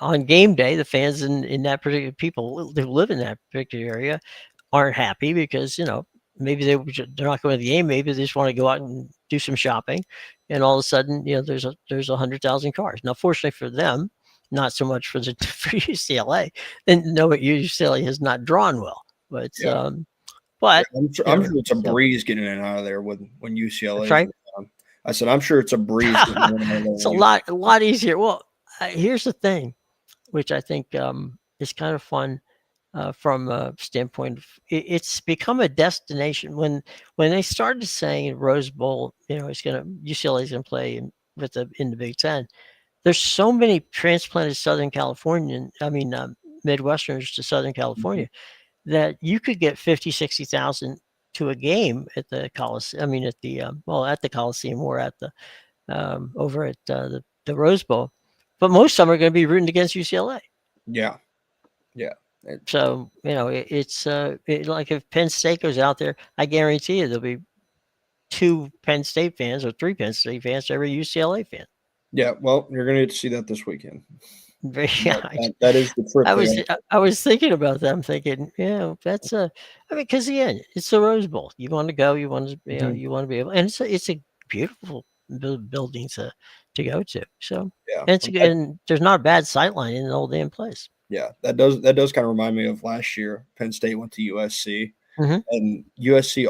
on game day, the fans in that particular people who live in that particular area aren't happy because maybe they're not going to the game. Maybe they just want to go out and do some shopping, and all of a sudden there's 100,000 cars. Now, fortunately for them, not so much for the for UCLA. And no, UCLA has not drawn well, but Yeah. Yeah, but I'm sure it's a so breeze getting in and out of there when that's UCLA is right. around. I said I'm sure it's a breeze getting in and out of there It's a when lot easier. Well, here's the thing, which I think is kind of fun from a standpoint of it's become a destination when they started saying Rose Bowl, it's gonna UCLA is gonna play in the Big Ten. There's so many transplanted Southern Californian, I mean Midwesterners to Southern Mhm. California that you could get 50, 60,000 to a game at the Coliseum. I mean at the at the Coliseum or at the over at the Rose Bowl. but most of them are going to be rooting against UCLA. Yeah, yeah, it- So like if Penn State goes out there, I guarantee you there'll be two Penn State fans or three Penn State fans to every UCLA fan. yeah. Well, you're gonna get to see that this weekend. Yeah, That is the trick there. I was thinking about that. I'm thinking, that's a. I mean, because again, it's the Rose Bowl. You want to go. You want to, Mhm. you want to be able, and it's a beautiful building to go to. So, Yeah, and and there's not a bad sight line in the whole damn place. yeah. That does kind of remind me of last year. Penn State went to USC, Hmm. and USC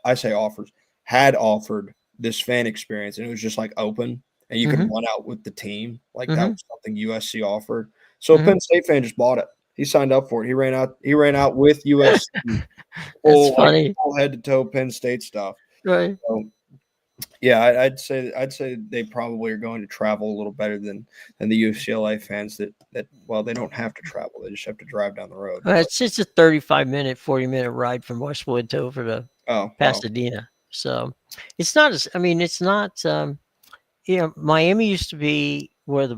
I say offers had offered this fan experience, and it was just like open, and you could Hmm. run out with the team. Like that Hmm. was something USC offered. So a Hmm. Penn State fan just bought it. He signed up for it. He ran out. He ran out with USC That's full funny, head to toe Penn State stuff. right? So yeah, I'd say they probably are going to travel a little better than the UCLA fans that well they don't have to travel, they just have to drive down the road. But It's a 35-minute, 40-minute ride from Westwood to over to oh well, Pasadena. So it's not as. I mean, it's not. Miami used to be where the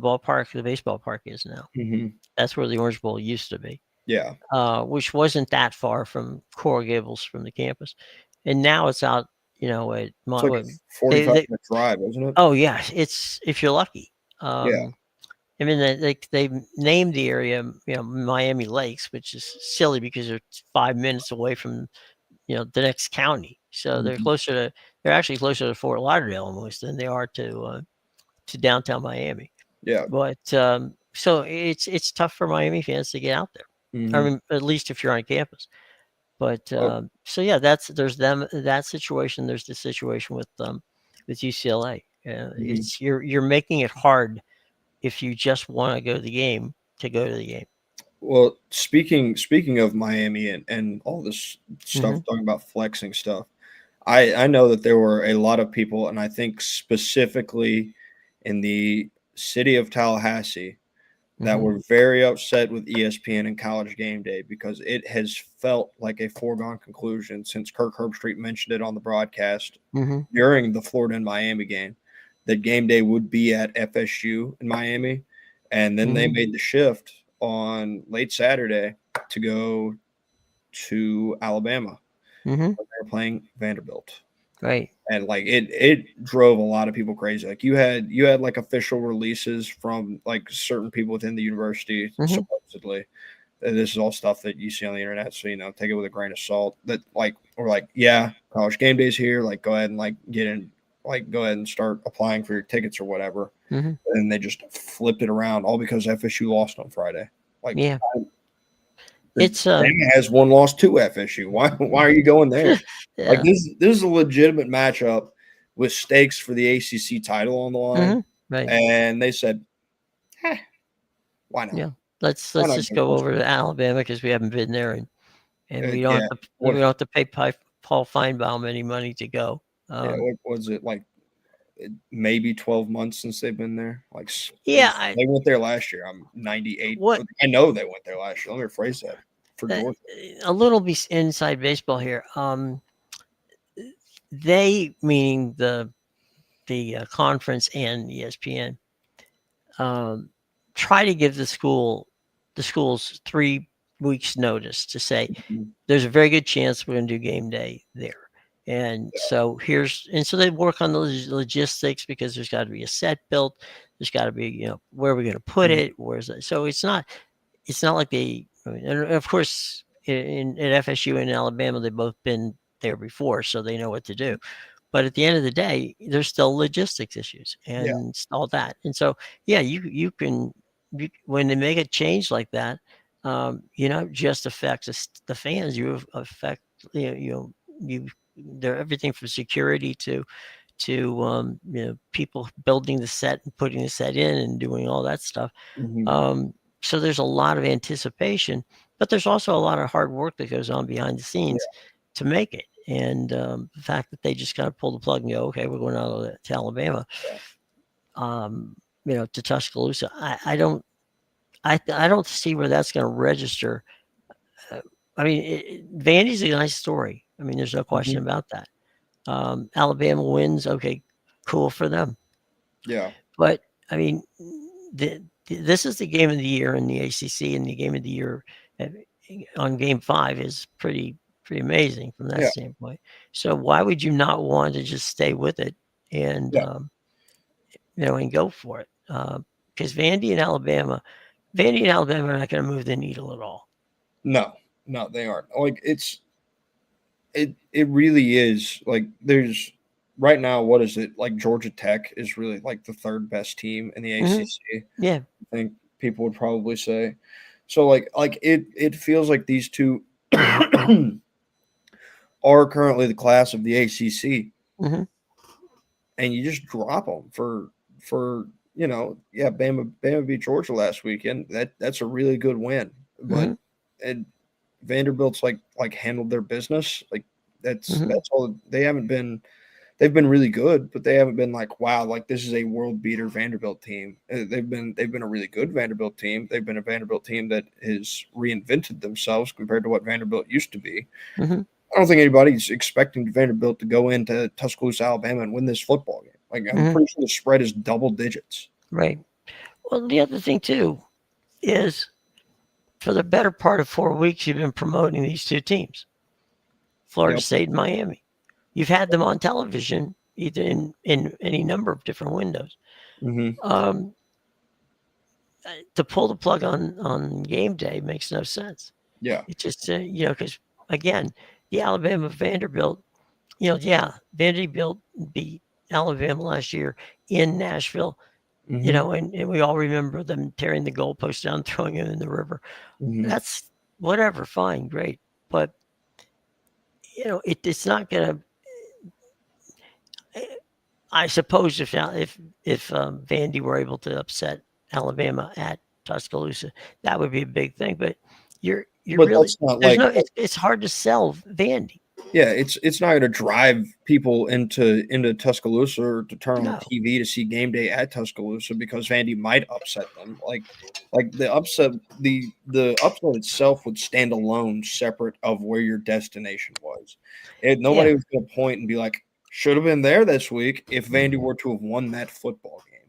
baseball park is now. hmm That's where the Orange Bowl used to be, yeah, which wasn't that far from Coral Gables from the campus, and now it's out. At it's my like a they, 45-minute drive, isn't it? oh yeah, it's if you're lucky. Yeah, I mean, they named the area, Miami Lakes, which is silly because they're 5 minutes away from the next county, so hmm they're actually closer to Fort Lauderdale almost than they are to downtown Miami. yeah, But so it's tough for Miami fans to get out there. I hmm mean, at least if you're on campus. But oh, so yeah, there's that situation. There's the situation with UCLA. mhm. You're making it hard if you just want to go to the game to go to the game. Well, speaking of Miami and all this stuff, Hmm. talking about flexing stuff, I know that there were a lot of people, and I think specifically in the city of Tallahassee, that Hmm. were very upset with ESPN and College Game Day because it has felt like a foregone conclusion since Kirk Herbstreit mentioned it on the broadcast Hmm. during the Florida and Miami game that game day would be at FSU in Miami. And then they Hmm. made the shift on late Saturday to go to Alabama Hmm. when they were playing Vanderbilt. Right. And like it drove a lot of people crazy. Like you had like official releases from like certain people within the university Hmm. supposedly. And this is all stuff that you see on the internet, so take it with a grain of salt. That like we're like, yeah, college game day's here. Like go ahead and like get in, like go ahead and start applying for your tickets or whatever. Hmm. And they just flipped it around all because FSU lost on Friday. Like Yeah. the It's Bama has one loss to FSU. Why are you going there? Like yeah. this is a legitimate matchup with stakes for the ACC title on the line, Hmm. Right. and they said, eh, why not? Yeah. Let's Why let's not just go go close? over to Alabama because we haven't been there, and Yeah, we what don't have to pay Paul Feinbaum any money to go. yeah, what was it like? Maybe 12 months since they've been there. Like Yeah. they went there last year. I'm 98. What I know they went there last year. Let me rephrase that for uh, Georgia. a little inside baseball here. They meaning the conference and ESPN um, try to give the schools 3 weeks notice to say Mhm. there's a very good chance we're going to do game day there. And so so they work on the logistics because there's got to be a set built. There's got to be, where are we going to put Mhm. it? Where's it? So it's not like I mean, and of course, at FSU and Alabama, they've both been there before, so they know what to do. But at the end of the day, there's still logistics issues Yeah. and all that. And so, yeah, you can when they make a change like that, just affects the fans. You affect you they're everything from security to people building the set and putting the set in and doing all that stuff. Mhm. Um, so there's a lot of anticipation, but there's also a lot of hard work that goes on behind the scenes Yeah. to make it. And the fact that they just kind of pull the plug and go, okay, we're going out to Alabama, Yeah. um, to Tuscaloosa. I don't see where that's going to register. Uh, I mean, Vandy's a nice story. I mean, there's no question Mhm. about that. Alabama wins. Okay, cool for them. Yeah. But I mean, this is the game of the year in the ACC, and the game of the year uh, on Game 5 is pretty amazing from that Yeah, standpoint. So why would you not want to just stay with it and yeah. and go for it? Because Vandy and Alabama are not going to move the needle at all. No, no, they aren't. Like it really is like there's right now. What is it like? Georgia Tech is really like the third best team in the Hmm. ACC. Yeah. I think people would probably say. So like it feels like these two are currently the class of the ACC, Hmm. and you just drop them for yeah, Bama beat Georgia last weekend. That's a really good win, but Hmm. and Vanderbilt's like handled their business. Like Hmm. that's all they haven't been. They've been really good, but they haven't been like wow, like this is a world beater Vanderbilt team. They've been a really good Vanderbilt team. They've been a Vanderbilt team that has reinvented themselves compared to what Vanderbilt used to be. Hmm. I don't think anybody's expecting Vanderbilt to go into Tuscaloosa, Alabama, and win this football game. Like I'm Hmm. pretty sure the spread is double digits. Right. Well, the other thing too is for the better part of 4 weeks, you've been promoting these two teams, Florida Yep. State and Miami. You've had them on television, either in any number of different windows. Hmm. Um, to pull the plug on game day makes no sense. Yeah. It just because again, the Alabama Vanderbilt, yeah, Vanderbilt beat Alabama last year in Nashville, Hmm. and we all remember them tearing the goalpost down, throwing it in the river. Hmm. That's whatever, fine, great, but it's not going to. I suppose if Vandy were able to upset Alabama at Tuscaloosa, that would be a big thing. But you're But really that's not there's like no it's hard to sell Vandy. yeah, it's not going to drive people into Tuscaloosa or to turn on the No. TV to see game day at Tuscaloosa because Vandy might upset them. Like the upset itself would stand alone, separate of where your destination was. And Yeah. nobody was going to point and be like, should have been there this week if Vandy were to have won that football game.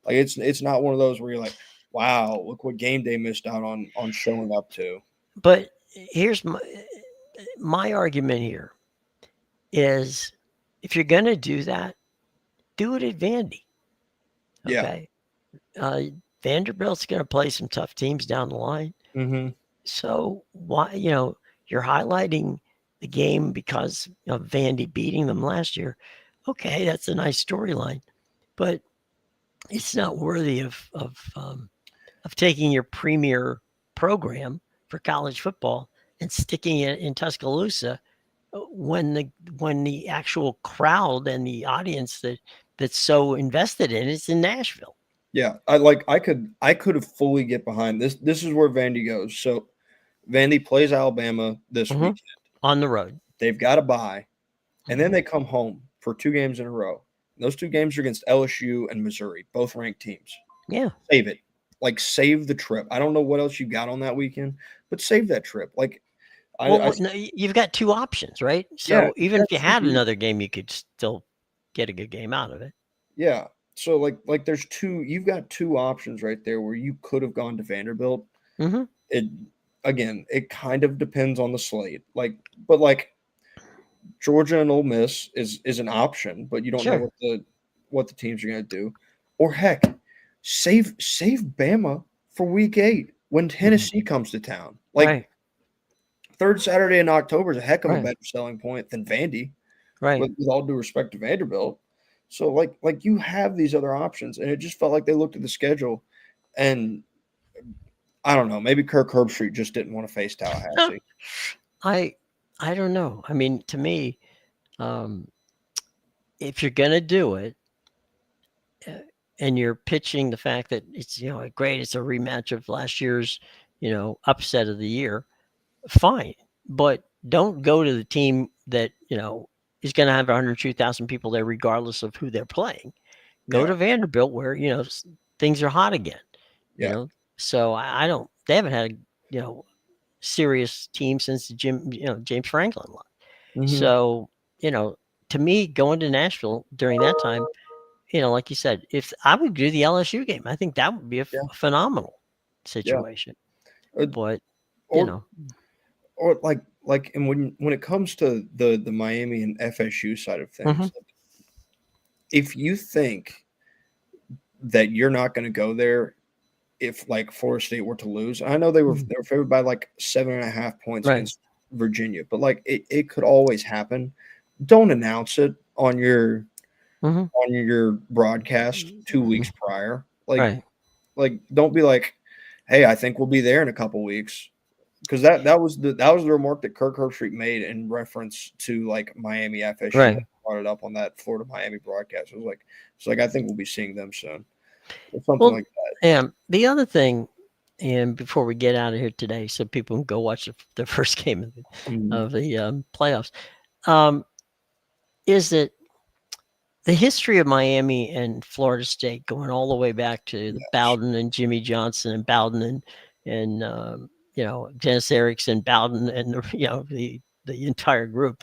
Like it's not one of those where you're like, wow, look what game day missed out on showing up to. But here's my argument here is if you're going to do that, do it at Vandy. Yeah. Okay. Uh, Vanderbilt's going to play some tough teams down the line. Hmm. So why, you're highlighting the game because of Vandy beating them last year. Okay, that's a nice storyline, but it's not worthy of taking your premier program for college football and sticking it in Tuscaloosa when the actual crowd and the audience that's so invested in it's in Nashville. Yeah, I could have fully get behind this. This is where Vandy goes. So Vandy plays Alabama this Hmm. weekend. On the road. They've got a bye, and then Hmm. they come home for two games in a row. Those two games are against LSU and Missouri, both ranked teams. Yeah. Save it. Like save the trip. I don't know what else you got on that weekend, but save that trip. Like I Well, no, you've got two options, right? yeah, So even yeah, if you you had do. another game, you could still get a good game out of it. Yeah. So like there's two. You've got two options right there where you could have gone to Vanderbilt. Hmm. It again, it kind of depends on the slate. But Georgia and Ole Miss is an option, but you don't know Sure. what the teams are going to do. Or heck, save Bama for Week 8 when Hmm. Tennessee comes to town. Like Right. third Saturday in October is a heck of a Right. better selling point than Vandy. Right. With all due respect to Vanderbilt. So like you have these other options, and it just felt like they looked at the schedule, and I don't know, maybe Kirk Herbstreit just didn't want to face Tallahassee. I I don't know. I mean, to me, um, if you're gonna do it, uh, and you're pitching the fact that it's great, it's a rematch of last year's upset of the year, fine, but don't go to the team that is going to have 102,000 people there, regardless of who they're playing. Go Yeah, to Vanderbilt where things are hot again. You yeah. know, so I don't. They haven't had a serious team since James Franklin left. Hmm. So you know, to me, going to Nashville during that time like you said, if I would do the LSU game, I think that would be a Yeah, phenomenal yeah. situation. Uh, But you or know, or and when it comes to the Miami and FSU side of hmm things, if you think that you're not going to go there if like Florida State were to lose, I know they were favored by like 7.5 points right, against Virginia, but like it could always happen. Don't announce it hmm on your broadcast 2 weeks prior. right, Like don't be like, hey, I think we'll be there in a couple weeks. Because that was the remark that Kirk Herbstreit made in reference to like Miami FSU when right. he brought it up on that Florida Miami broadcast. It's like I think we'll be seeing them soon, or something Well, like that. and the other thing, and before we get out of here today, so people can go watch the first game Mm, of the playoffs, um, is that the history of Miami and Florida State going all the way back to the yes. Bowden and Jimmy Johnson and Bowden and Dennis Erickson, Bowden and the entire group.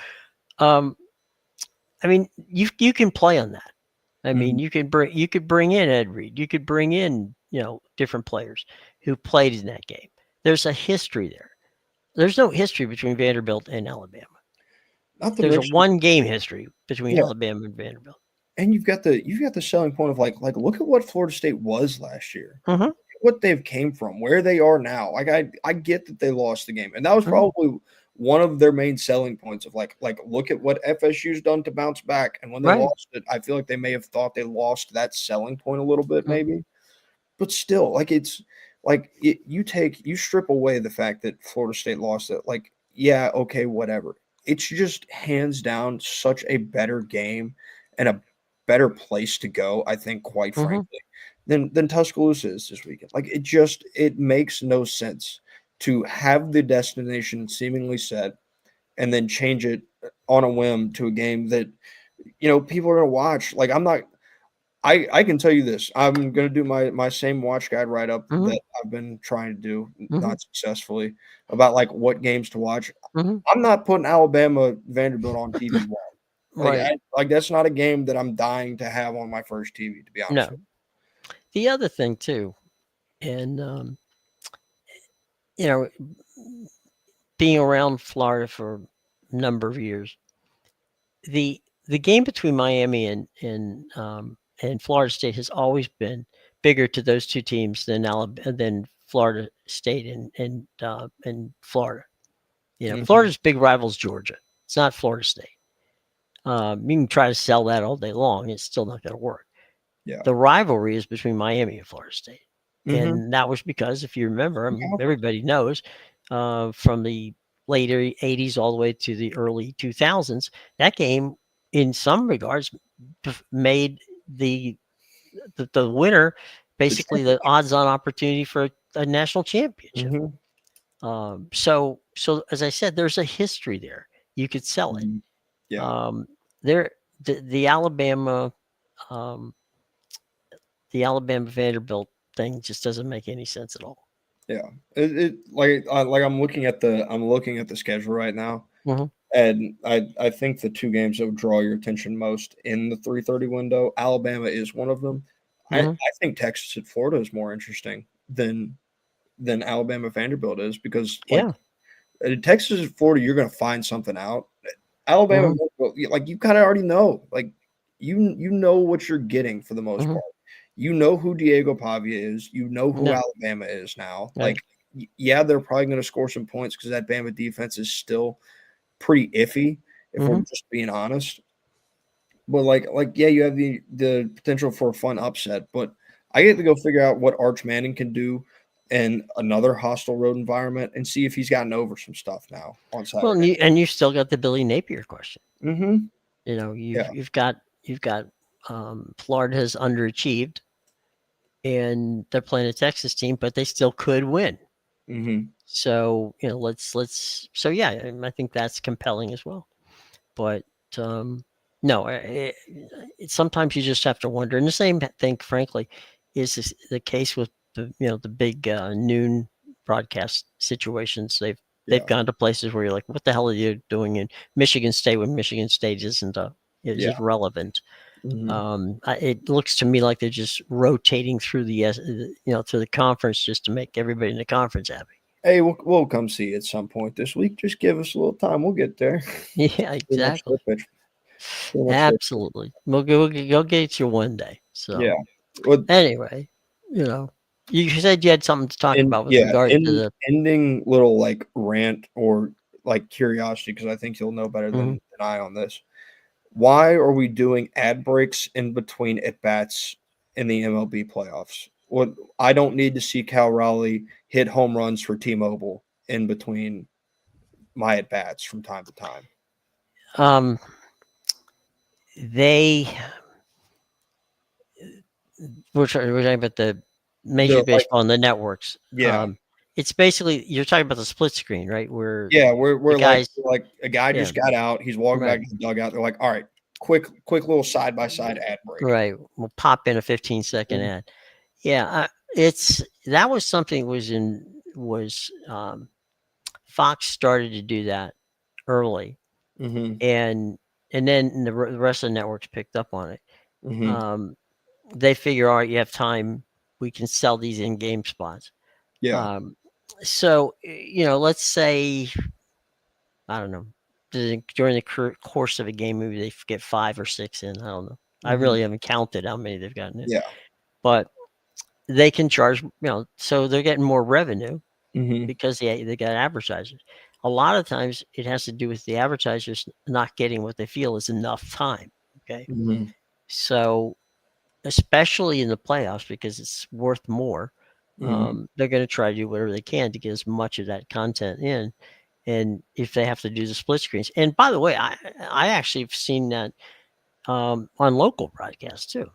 Um, I mean, you can play on that. I mean, Mhm. you could bring in Ed Reed, you could bring in different players who played in that game. There's a history there. There's no history between Vanderbilt and Alabama. Not to There's a mention, one game history between yeah, Alabama and Vanderbilt. and you've got the selling point of like look at what Florida State was last year, Hmm what they've came from, where they are now. Like I get that they lost the game, and that was hmm probably one of their main selling points of like look at what FSU's done to bounce back. And when they Right. lost it, I feel like they may have thought they lost that selling point a little bit, Mhm. maybe. But still, like it's like you strip away the fact that Florida State lost it. Like, yeah, okay, whatever. It's just hands down such a better game and a better place to go, I think, quite Mhm. frankly, than Tuscaloosa is this weekend. Like it makes no sense to have the destination seemingly set and then change it on a whim to a game that people are gonna watch. Like I'm not I can tell you this. I'm gonna do my same watch guide write up Mhm. that I've been trying to do, Mhm. not successfully, about like what games to watch. Mhm. I'm not putting Alabama Vanderbilt on TV1. Right. Like that's not a game that I'm dying to have on my first TV, to be honest No. with The other thing too, and you know, being around Florida for a number of years, the game between Miami and Florida State has always been bigger to those two teams than Alabama than Florida State and Florida. you. Mhm. Florida's big rival's Georgia. It's not Florida State. You can try to sell that all day long; it's still not going to work. Yeah. The rivalry is between Miami and Florida State. Mhm. And that was because, if you remember, Yeah. everybody knows from the later 80s all the way to the early 2000s, that game, in some regards, made the winner The basically the championship. odds on opportunity for a national championship. Mhm. So as I said, there's a history there. You could sell it. Mhm. Yeah. Um, there, the um, Alabama Vanderbilt thing just doesn't make any sense at all. Yeah. I'm looking at the schedule right now. Mhm, And I think the two games that would draw your attention most in the 3:30 window, Alabama is one of them. mhm, I think Texas at Florida is more interesting than Alabama Vanderbilt is because like yeah, Texas at Florida, you're going to find something out. Alabama, mhm, like you kind of already know, like you know what you're getting for the most mhm, part. You know who Diego Pavia is. You know who no, Alabama is now. right, Yeah, they're probably going to score some points because that Bama defense is still pretty iffy, if we're mhm, just being honest. But yeah, you have the potential for a fun upset. But I get to go figure out what Arch Manning can do in another hostile road environment and see if he's gotten over some stuff now on well, Saturday. and you've still got the Billy Napier question. Mm-hmm. You've Yeah. you've got Florida has underachieved, and they're playing a Texas team, but they still could win. Mm-hmm. So let's so yeah, I think that's compelling as well. But um, no, sometimes you just have to wonder. And the same thing, frankly, is the case with the big noon broadcast situations. They've Yeah. gone to places where you're like, what the hell are you doing in Michigan State when Michigan State isn't Yeah. is relevant? It looks to me like they're just rotating through through the conference just to make everybody in the conference happy. Hey, we'll come see you at some point this week. Just give us a little time. We'll get there. Yeah, Pretty much exactly. their pitch. Pretty much their pitch. Absolutely. We'll get you one day. Yeah. So Well, anyway, you said you had something to talk and about with yeah, regard to in the. ending little like rant or like curiosity, because I think you'll know better Mhm. than I on this. Why are we doing ad breaks in between at bats in the MLB playoffs? What I don't need to see Cal Raleigh hit home runs for T-Mobile in between my at bats from time to time. Um, they we're talking about the Major They're League like, Baseball and the networks. yeah, It's basically you're talking about the split screen, right? Where yeah, the we're guys, like a guy yeah, just got out, he's walking right, back to the dugout. They're like, all right, quick little side by side ad break. right. We'll pop in a 15-second Mhm, ad. Yeah, it's that was something was Fox started to do that early, mhm, and then the rest of the networks picked up on it. mhm. Um, they figure, all right, you have time, we can sell these in game spots. Yeah, Um, so let's say I don't know during the course of a game, maybe they get 5 or 6 in. I don't know. I mhm, really haven't counted how many they've gotten in, yeah, but they can charge, so they're getting more revenue mhm, because they got advertisers. A lot of times it has to do with the advertisers not getting what they feel is enough time. Okay. mhm, So, especially in the playoffs, because it's worth more, mhm, they're going to try to do whatever they can to get as much of that content in. And if they have to do the split screens, and by the way, I actually have seen that on local broadcasts too.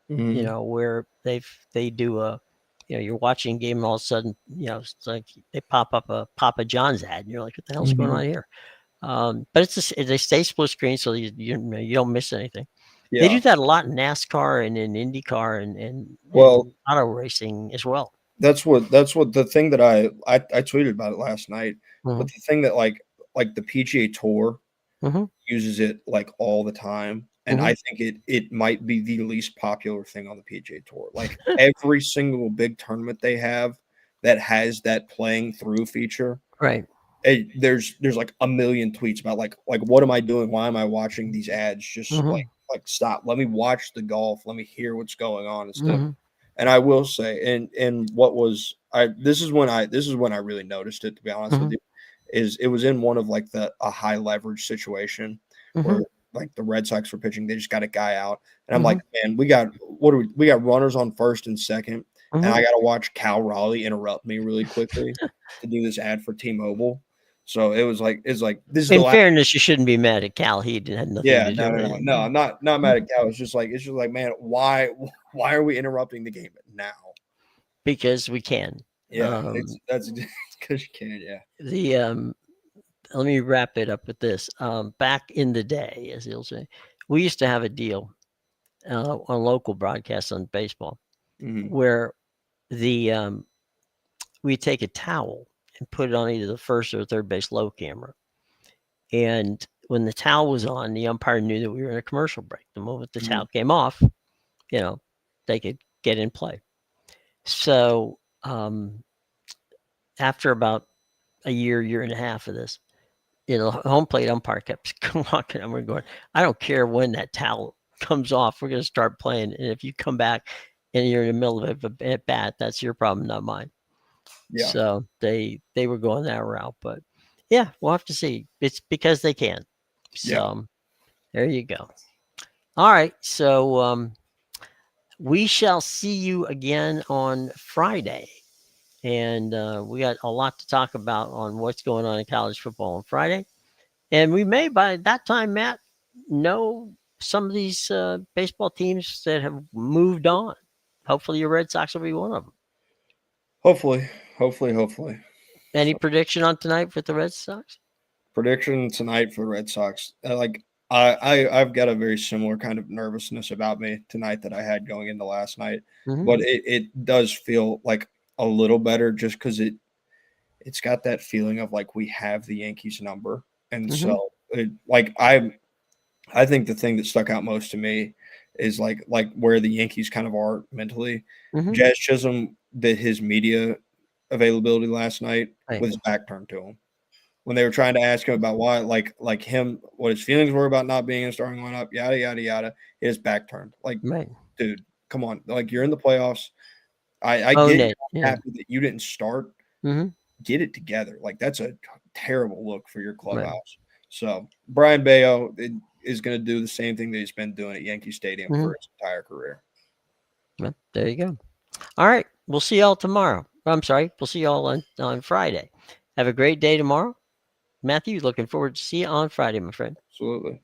mhm, Where they do you're watching a game and all of a sudden, it's like they pop up a Papa John's ad, and you're like, what the hell's going mhm. on here? But they stay split screen, so you don't miss anything. They Yeah. do that a lot in NASCAR and in IndyCar and Well, auto racing as well. that's what the thing that I tweeted about it last night, but Hmm. the thing that like the PGA Tour Hmm. uses it like all the time, and Hmm. I think it might be the least popular thing on the PGA Tour. Like every single big tournament they have that has that playing through feature, Right. there's like a million tweets about like what am I doing? Why am I watching these ads? Just Hmm. like stop. Let me watch the golf. Let me hear what's going on instead of. Hmm. And I will say, and what was I? This is when I really noticed it. To be honest with Hmm. you, is it was in one of like a high leverage situation where Hmm. like the Red Sox were pitching, they just got a guy out, and I'm like, Hmm. man, we got runners on first and second, and Hmm. I got to watch Cal Raleigh interrupt me really quickly to do this ad for T-Mobile. So it's like this is the In last. fairness, you shouldn't be mad at Cal. He had nothing Yeah, to do with no. it. I'm not mad at Cal. It's just like, man, why are we interrupting the game now? Because we can. Yeah, Um, that's because you can. Yeah. the Let me wrap it up with this. Back in the day, as he'll say, we used to have a deal on local broadcasts on baseball Hmm. where the we take a towel and put it on either the first or third base low camera, and when the towel was on, the umpire knew that we were in a commercial break. The moment the Hmm. towel came off, you know, they could get in play. So after about a year and a half of this, home plate umpire kept walking over and going, I don't care when that towel comes off. We're going to start playing. And if you come back and you're in the middle of a at bat, that's your problem, not mine. Yeah. So they were going that route. But yeah, we'll have to see. It's because they can. Yeah. So there you go. All right. So we shall see you again on Friday. And we got a lot to talk about on what's going on in college football on Friday. And we may, by that time, Matt, know some of these baseball teams that have moved on. Hopefully, your Red Sox will be one of them. Hopefully, hopefully. Any So prediction on tonight with the Red Sox? prediction tonight for the Red Sox. Like I've got a very similar kind of nervousness about me tonight that I had going into last night, Mm-hmm. but it does feel like a little better just because it's got that feeling of like we have the Yankees number, and Mm-hmm. so like I think the thing that stuck out most to me is like where the Yankees kind of are mentally. Mhm. Jazz Chisholm did his media availability last night Right. with his back turned to him when they were trying to ask him about why, like him, what his feelings were about not being in the starting lineup, yada yada yada. His back turned. Like, Right. dude, come on, like you're in the playoffs. I Own get you're it. not Yeah. happy that you didn't start. Mhm. Get it together. Like that's a terrible look for your Right. clubhouse. So Brian Bayo is going to do the same thing that he's been doing at Yankee Stadium for Mhm. his entire career. Well, there you go. All right. We'll see y'all tomorrow. I'm sorry. We'll see y'all on Friday. Have a great day tomorrow. Matthew, looking forward to see you on Friday, my friend. Absolutely.